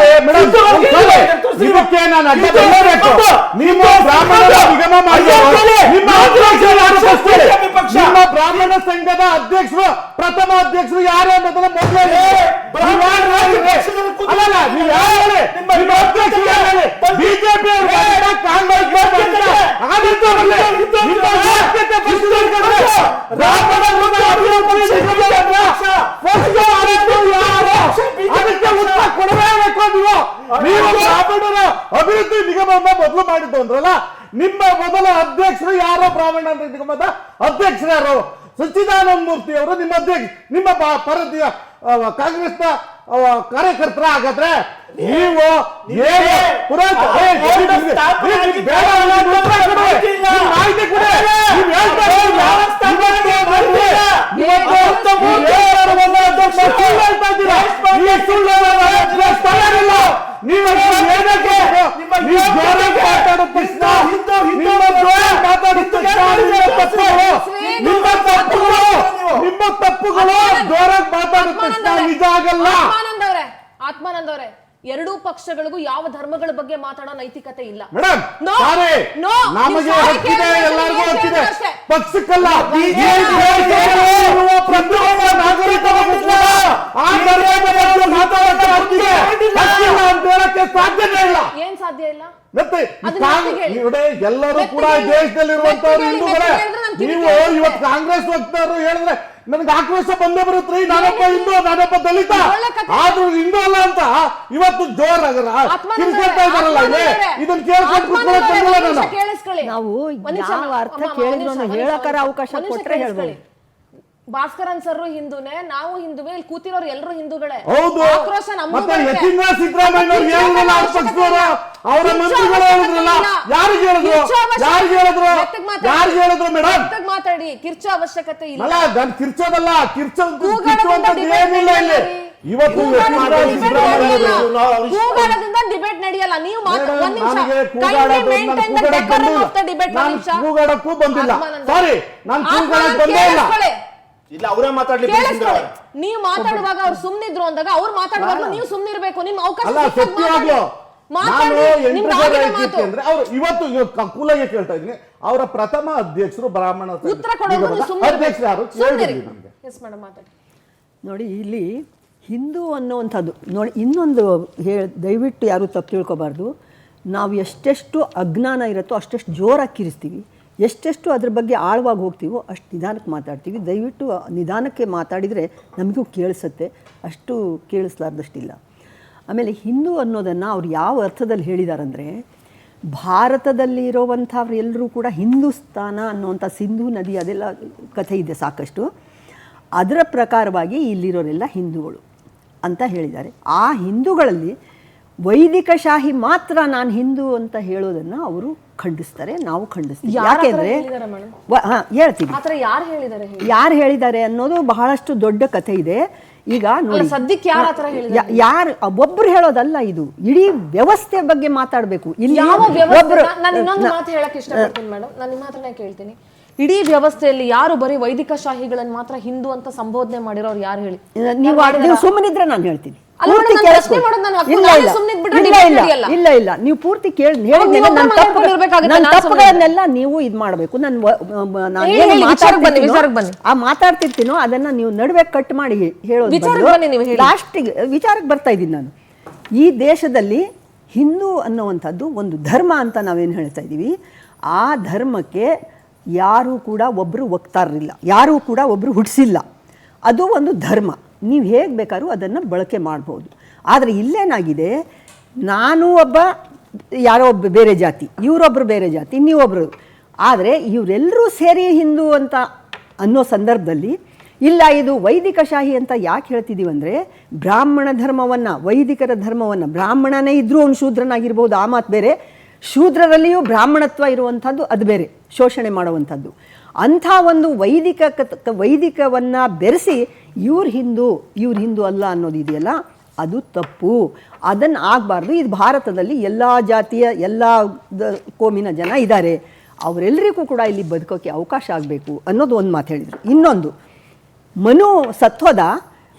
ಇದಕ್ಕೆ ನಾನು ಅಡ್ಡ ಬರಬೇಕು. ನೀವು ಬ್ರಾಹ್ಮಣರ ನಿಗಮ ಮಾಡಿ ನಿಮ್ಮ ಬ್ರಾಹ್ಮಣ ಸಂಘದ ಅಧ್ಯಕ್ಷರು, ಪ್ರಥಮ ಅಧ್ಯಕ್ಷರು ಯಾರು ಅನ್ನೋದನ್ನ ಮೊದಲೇ ಬಿಜೆಪಿ ಅಭಿವೃದ್ಧಿ ನಿಗಮವನ್ನ ಮೊದಲು ಮಾಡಿದ್ದು ಅಂದ್ರಲ್ಲ, ನಿಮ್ಮ ಮೊದಲ ಅಧ್ಯಕ್ಷರು ಯಾರೋ ಬ್ರಾಹ್ಮಣ ನಿಗಮದ ಅಧ್ಯಕ್ಷರು ಯಾರು? ಸಚ್ಚಿದಾನಂದ ಮೂರ್ತಿ ಅವರು ನಿಮ್ಮ ಅಧ್ಯಕ್ಷ, ನಿಮ್ಮ ಪರದಿಯ ಕಾಂಗ್ರೆಸ್ನ ಕಾರ್ಯಕರ್ತರ. ಹಾಗಾದ್ರೆ ನೀವು ನಿಮ್ಮ ತಪ್ಪುಗಳು ಜೋರಾಗಿ ಮಾತಾಡಿದ ತಕ್ಷಣ ನಿಜ ಆಗಲ್ಲ. ಆತ್ಮಾನಂದ್ ಅವರೇ, ಎರಡೂ ಪಕ್ಷಗಳಿಗೂ ಯಾವ ಧರ್ಮಗಳ ಬಗ್ಗೆ ಮಾತಾಡೋ ನೈತಿಕತೆ ಇಲ್ಲ ಮೇಡಮ್. ನಮಗೆ ಹಕ್ಕಿದೆ, ಎಲ್ಲರಿಗೂ ಹಕ್ಕಿದೆ, ಪಕ್ಷಕ್ಕಲ್ಲ. ಸಾಧ್ಯನೇ ಇಲ್ಲ. ಏನ್ ಸಾಧ್ಯ ಇಲ್ಲ? ಮತ್ತೆ ಎಲ್ಲರೂ ಕೂಡ ದೇಶದಲ್ಲಿರುವಂತವ್ರು ಹಿಂದೂಗಳೇ. ನೀವು ಇವತ್ತು ಕಾಂಗ್ರೆಸ್ ವಕ್ತಾರರು ಹೇಳಿದ್ರೆ ನನಗೆ ಆಕ್ರೋಶ ಬಂದೇ ಬರುತ್ತೆ. ನಾನೊಬ್ಬ ಹಿಂದೂ, ನಾನೊಬ್ಬ ದಲಿತ, ಆದ್ರೂ ಹಿಂದೂ ಅಲ್ಲ ಅಂತ ಇವತ್ತು ಜೋರಾಗಲ್ಲ ಕಿರ್ಕೊಳ್ತಾ ಇದಾರಲ್ಲ. ಇದನ್ನ ಕೇಳ್ಕೊಂಡು ಕೇಳಿಸ್ಕೊಳ್ಳಿ. ನಾವು ಯಾವ ಅರ್ಥ ಕೇಳಿದ್ರು ಹೇಳಕರ ಅವಕಾಶ ಕೊಟ್ರೆ ಹೇಳ್ಬೋದು. ಭಾಸ್ಕರನ್ ಸರ್ ಹಿಂದೂನೇ, ನಾವು ಹಿಂದುವೆ, ಇಲ್ಲಿ ಕೂತಿರೋರು ಎಲ್ಲರೂ ಹಿಂದೂಗಳೇ. ಹೌದು. ಆಕ್ರೋಶ ಮತ್ತೆ ಯತೀಂದ್ರ ಸಿದ್ದರಾಮಯ್ಯ ಹೇಳಿದ್ರಲ್ಲ, ಅವ್ರ ಪಕ್ಷದವರು, ಅವರ ಮಂತ್ರಿಗಳು ಹೇಳಿದ್ರಲ್ಲ, ಯಾರಿಗೆ ಹೇಳಿದ್ರು? ಮೇಡಮ್ ಮಾತಾಡಿ. ಕಿರ್ಚೋ ಅವಶ್ಯಕತೆ ಇಲ್ಲ. ಅಲ್ಲ, ನಾನು ಕಿರ್ಚೋದಲ್ಲ, ಕಿರ್ಚುವಂತದ್ದು ಏನಿಲ್ಲ ಇಲ್ಲಿ. ಇವತ್ತು ಕೂಗಾಡದಿಂದ ಡಿಬೇಟ್ ನಡೆಯಲ್ಲ. ನೀವು ಕೂಗಾಡಕ್ಕೂ ಬಂದಿಲ್ಲ. ಸಾರಿ, ನಾನು ಕೂಗಾಡಕ್ ಬಂದೇ ಇಲ್ಲ. ಇಲ್ಲ, ಅವರೇ ಮಾತಾಡ್ಲಿ. ನೀವು ಮಾತಾಡುವಾಗ ಅವ್ರು ಸುಮ್ನಿದ್ರು ಅಂದಾಗ ಅವ್ರು ಮಾತಾಡುವಾಗ ನೀವು ಸುಮ್ನಿರ್ಬೇಕು. ನಿಮ್ ಅವಕಾಶ ಸತ್ಯವಾಗ್ಲು ಅಂದ್ರೆ ಅವ್ರು ಇವತ್ತು ಕೂಲಾಗೆ ಕೇಳ್ತಾ ಇದ್ದೀನಿ. ಅವರ ಪ್ರಥಮ ಅಧ್ಯಕ್ಷರು ಬ್ರಾಹ್ಮಣ ಉತ್ತರ ಕೊಡೋದು ಅಧ್ಯಕ್ಷರು ಯಾರು? ನೋಡಿ, ಇಲ್ಲಿ ಹಿಂದೂ ಅನ್ನುವಂಥದ್ದು ನೋಡಿ, ಇನ್ನೊಂದು ದಯವಿಟ್ಟು ಯಾರೂ ತಪ್ಪು ತಿಳ್ಕೊಬಾರ್ದು. ನಾವು ಎಷ್ಟೆಷ್ಟು ಅಜ್ಞಾನ ಇರುತ್ತೋ ಅಷ್ಟೆಷ್ಟು ಜೋರಾಗಿ ಕಿರಿಸ್ತೀವಿ, ಎಷ್ಟೆಷ್ಟು ಅದ್ರ ಬಗ್ಗೆ ಆಳವಾಗಿ ಹೋಗ್ತೀವೋ ಅಷ್ಟು ನಿಧಾನಕ್ಕೆ ಮಾತಾಡ್ತೀವಿ. ದಯವಿಟ್ಟು ನಿಧಾನಕ್ಕೆ ಮಾತಾಡಿದರೆ ನಮಗೂ ಕೇಳಿಸುತ್ತೆ, ಅಷ್ಟು ಕೇಳಿಸ್ಲಾರ್ದಷ್ಟಿಲ್ಲ. ಆಮೇಲೆ ಹಿಂದೂ ಅನ್ನೋದನ್ನು ಅವ್ರು ಯಾವ ಅರ್ಥದಲ್ಲಿ ಹೇಳಿದಾರಂದರೆ, ಭಾರತದಲ್ಲಿ ಇರೋವಂಥವ್ರು ಎಲ್ಲರೂ ಕೂಡ ಹಿಂದೂಸ್ತಾನ ಅನ್ನುವಂಥ ಸಿಂಧೂ ನದಿ ಅದೆಲ್ಲ ಕಥೆ ಇದೆ ಸಾಕಷ್ಟು, ಅದರ ಪ್ರಕಾರವಾಗಿ ಇಲ್ಲಿರೋರೆಲ್ಲ ಹಿಂದೂಗಳು ಅಂತ ಹೇಳಿದ್ದಾರೆ. ಆ ಹಿಂದೂಗಳಲ್ಲಿ ವೈದಿಕ ಶಾಹಿ ಮಾತ್ರ ನಾನು ಹಿಂದೂ ಅಂತ ಹೇಳೋದನ್ನು ಅವರು ಖಂಡಿಸ್ತಾರೆ, ನಾವು ಖಂಡಿಸ್ತೀವಿ. ಯಾಕೆಂದರೆ ಹೇಳ್ತೀವಿ ಯಾರು ಹೇಳಿದ್ದಾರೆ ಅನ್ನೋದು ಬಹಳಷ್ಟು ದೊಡ್ಡ ಕಥೆ ಇದೆ. ಈಗ ನೋಡಿ, ಸದ್ಯಕ್ಕೆ ಯಾರು ಒಬ್ರು ಹೇಳೋದಲ್ಲ, ಇದು ಇಡೀ ವ್ಯವಸ್ಥೆ ಬಗ್ಗೆ ಮಾತಾಡಬೇಕು. ಇಲ್ಲಿ ನಾನು ಇನ್ನೊಂದು ಮಾತು ಹೇಳಕ್ ಇಷ್ಟಪಡ್ತೀನಿ ಮೇಡಮ್, ನಾನು ನಿಮ್ಮ ಹತ್ರನೇ ಕೇಳ್ತೀನಿ. ಇಡೀ ವ್ಯವಸ್ಥೆಯಲ್ಲಿ ಯಾರು ಬರೀ ವೈದಿಕ ಶಾಹಿಗಳನ್ನು ಮಾತ್ರ ಹಿಂದೂ ಅಂತ ಸಂಬೋಧನೆ ಮಾಡಿರೋರು ಯಾರು ಹೇಳಿ? ನೀವು ಸುಮ್ಮನಿದ್ರೆ ನಾನು ಹೇಳ್ತೀನಿ. ಇಲ್ಲ ಇಲ್ಲ, ನೀವು ಪೂರ್ತಿ ತಪ್ಪುಗಳನ್ನೆಲ್ಲ ನೀವು ಇದು ಮಾಡಬೇಕು. ಮಾತಾಡ್ತಿರ್ತೀನೋ ಅದನ್ನ ನೀವು ನಡುವೆ ಕಟ್ ಮಾಡಿ ಹೇಳೋದು. ಲಾಸ್ಟಿಗೆ ವಿಚಾರಕ್ಕೆ ಬರ್ತಾ ಇದ್ದೀನಿ ನಾನು. ಈ ದೇಶದಲ್ಲಿ ಹಿಂದೂ ಅನ್ನುವಂಥದ್ದು ಒಂದು ಧರ್ಮ ಅಂತ ನಾವೇನು ಹೇಳ್ತಾ ಇದ್ದೀವಿ, ಆ ಧರ್ಮಕ್ಕೆ ಯಾರೂ ಕೂಡ ಒಬ್ಬರು ವಕ್ತಾರರಿಲ್ಲ, ಯಾರೂ ಕೂಡ ಒಬ್ಬರು ಹುಟ್ಟಿಸಿಲ್ಲ. ಅದು ಒಂದು ಧರ್ಮ, ನೀವು ಹೇಗೆ ಬೇಕಾದ್ರೂ ಅದನ್ನು ಬಳಕೆ ಮಾಡ್ಬೋದು. ಆದರೆ ಇಲ್ಲೇನಾಗಿದೆ, ನಾನು ಒಬ್ಬ ಯಾರೋ ಒಬ್ಬ ಬೇರೆ ಜಾತಿ, ಇವರೊಬ್ಬರು ಬೇರೆ ಜಾತಿ, ನೀವೊಬ್ಬರು, ಆದರೆ ಇವರೆಲ್ಲರೂ ಸೇರಿ ಹಿಂದೂ ಅಂತ ಅನ್ನೋ ಸಂದರ್ಭದಲ್ಲಿ ಇಲ್ಲ, ಇದು ವೈದಿಕ ಶಾಹಿ ಅಂತ ಯಾಕೆ ಹೇಳ್ತಿದ್ದೀವಿ ಅಂದರೆ, ಬ್ರಾಹ್ಮಣ ಧರ್ಮವನ್ನು, ವೈದಿಕರ ಧರ್ಮವನ್ನು, ಬ್ರಾಹ್ಮಣನೇ ಇದ್ದರೂ ಅವನು ಶೂದ್ರನಾಗಿರ್ಬೋದು, ಆ ಮಾತು ಬೇರೆ, ಶೂದ್ರರಲ್ಲಿಯೂ ಬ್ರಾಹ್ಮಣತ್ವ ಇರುವಂಥದ್ದು ಅದು ಬೇರೆ, ಶೋಷಣೆ ಮಾಡುವಂಥದ್ದು. ಅಂಥ ಒಂದು ವೈದಿಕವನ್ನು ಬೆರೆಸಿ ಇವ್ರು ಹಿಂದೂ ಅಲ್ಲ ಅನ್ನೋದು ಇದೆಯಲ್ಲ, ಅದು ತಪ್ಪು. ಅದನ್ನು ಆಗಬಾರ್ದು. ಇದು ಭಾರತದಲ್ಲಿ ಎಲ್ಲ ಜಾತಿಯ ಎಲ್ಲ ಕೋಮಿನ ಜನ ಇದ್ದಾರೆ, ಅವರೆಲ್ಲರಿಗೂ ಕೂಡ ಇಲ್ಲಿ ಬದುಕೋಕ್ಕೆ ಅವಕಾಶ ಆಗಬೇಕು ಅನ್ನೋದು ಒಂದು ಮಾತು ಹೇಳಿದರು. ಇನ್ನೊಂದು, ಮನು ಸತ್ವದ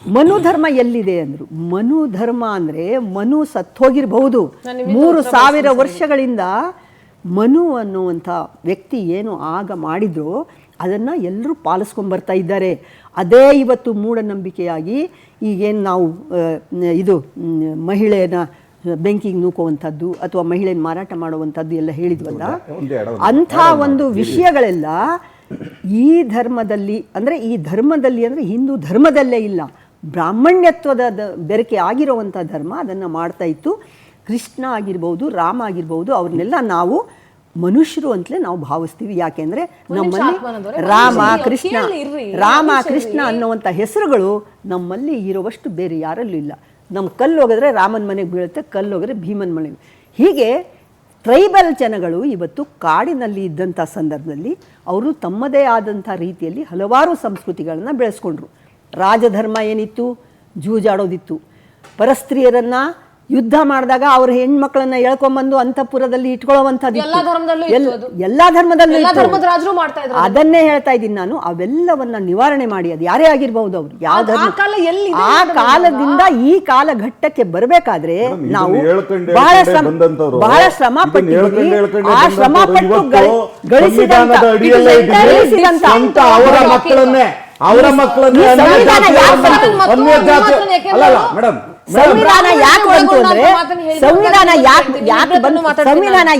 ಮನು ಧರ್ಮ ಎಲ್ಲಿದೆ ಅಂದರು. ಮನು ಧರ್ಮ ಅಂದರೆ ಮನು ಸತ್ತೋಗಿರ್ಬಹುದು, 3000 ವರ್ಷಗಳಿಂದ ಮನು ಅನ್ನುವಂಥ ವ್ಯಕ್ತಿ ಏನು ಆಗ ಮಾಡಿದ್ರು ಅದನ್ನು ಎಲ್ಲರೂ ಪಾಲಿಸ್ಕೊಂಡ್ಬರ್ತಾ ಇದ್ದಾರೆ. ಅದೇ ಇವತ್ತು ಮೂಢನಂಬಿಕೆಯಾಗಿ ಈಗೇನು ನಾವು ಇದು ಮಹಿಳೆಯನ್ನ ಬೆಂಕಿಗೆ ನೂಕುವಂಥದ್ದು ಅಥವಾ ಮಹಿಳೆಯನ್ನು ಮಾರಾಟ ಮಾಡುವಂಥದ್ದು ಎಲ್ಲ ಹೇಳಿದ್ವಲ್ಲ, ಅಂಥ ಒಂದು ವಿಷಯಗಳೆಲ್ಲ ಈ ಧರ್ಮದಲ್ಲಿ ಅಂದರೆ ಹಿಂದೂ ಧರ್ಮದಲ್ಲೇ ಇಲ್ಲ, ಬ್ರಾಹ್ಮಣ್ಯತ್ವದ ಬೆರಕೆ ಆಗಿರುವಂಥ ಧರ್ಮ ಅದನ್ನು ಮಾಡ್ತಾ ಇತ್ತು. ಕೃಷ್ಣ ಆಗಿರ್ಬೋದು, ರಾಮ ಆಗಿರ್ಬೋದು, ಅವ್ರನ್ನೆಲ್ಲ ನಾವು ಮನುಷ್ಯರು ಅಂತಲೇ ನಾವು ಭಾವಿಸ್ತೀವಿ. ಯಾಕೆಂದರೆ ನಮ್ಮಲ್ಲಿ ರಾಮ ಕೃಷ್ಣ ಅನ್ನುವಂಥ ಹೆಸರುಗಳು ನಮ್ಮಲ್ಲಿ ಇರುವಷ್ಟು ಬೇರೆ ಯಾರಲ್ಲೂ ಇಲ್ಲ. ನಮ್ಮ ಕಲ್ಲು ಹೋಗಿದ್ರೆ ರಾಮನ ಮನೆಗೆ ಬೀಳುತ್ತೆ, ಕಲ್ಲು ಹೋಗಿದ್ರೆ ಭೀಮನ ಮನೆಗೆ. ಹೀಗೆ ಟ್ರೈಬಲ್ ಜನಗಳು ಇವತ್ತು ಕಾಡಿನಲ್ಲಿ ಇದ್ದಂಥ ಸಂದರ್ಭದಲ್ಲಿ ಅವರು ತಮ್ಮದೇ ಆದಂಥ ರೀತಿಯಲ್ಲಿ ಹಲವಾರು ಸಂಸ್ಕೃತಿಗಳನ್ನು ಬೆಳೆಸ್ಕೊಂಡ್ರು. ರಾಜಧರ್ಮ ಏನಿತ್ತು, ಜೂಜಾಡೋದಿತ್ತು. ಪರಸ್ತ್ರೀಯರನ್ನು ಯುದ್ಧ ಮಾಡಿದಾಗ ಅವ್ರ ಹೆಣ್ಮಕ್ಳನ್ನ ಎಳ್ಕೊಂಡ್ಬಂದು ಅಂತಃಪುರದಲ್ಲಿ ಇಟ್ಕೊಳ್ಳುವಂಥದ್ದು ಎಲ್ಲ ಧರ್ಮದಲ್ಲೂ ಅದನ್ನೇ ಹೇಳ್ತಾ ಇದ್ದೀನಿ ನಾನು. ಅವೆಲ್ಲವನ್ನ ನಿವಾರಣೆ ಮಾಡಿ, ಅದು ಯಾರೇ ಆಗಿರ್ಬಹುದು, ಅವ್ರು ಯಾವ ಆ ಕಾಲದಿಂದ ಈ ಕಾಲಘಟ್ಟಕ್ಕೆ ಬರಬೇಕಾದ್ರೆ ನಾವು ಬಹಳ ಶ್ರಮ ಪಟ್ಟಿದ್ದೀವಿ. ಆ ಶ್ರಮ ಪಟ್ಟು ಗಳಿಸಿದಂತ ಅವರ ಮಕ್ಕಳನ್ನೇ ಸಂವಿಧಾನ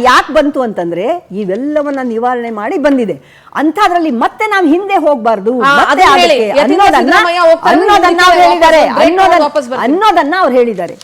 ಯಾಕೆ ಬಂತು ಅಂತಂದ್ರೆ ಇವೆಲ್ಲವನ್ನ ನಿವಾರಣೆ ಮಾಡಿ ಬಂದಿದೆ. ಅಂಥದ್ರಲ್ಲಿ ಮತ್ತೆ ನಾವು ಹಿಂದೆ ಹೋಗ್ಬಾರ್ದು ಅನ್ನೋದನ್ನ ಅವ್ರು ಹೇಳಿದ್ದಾರೆ.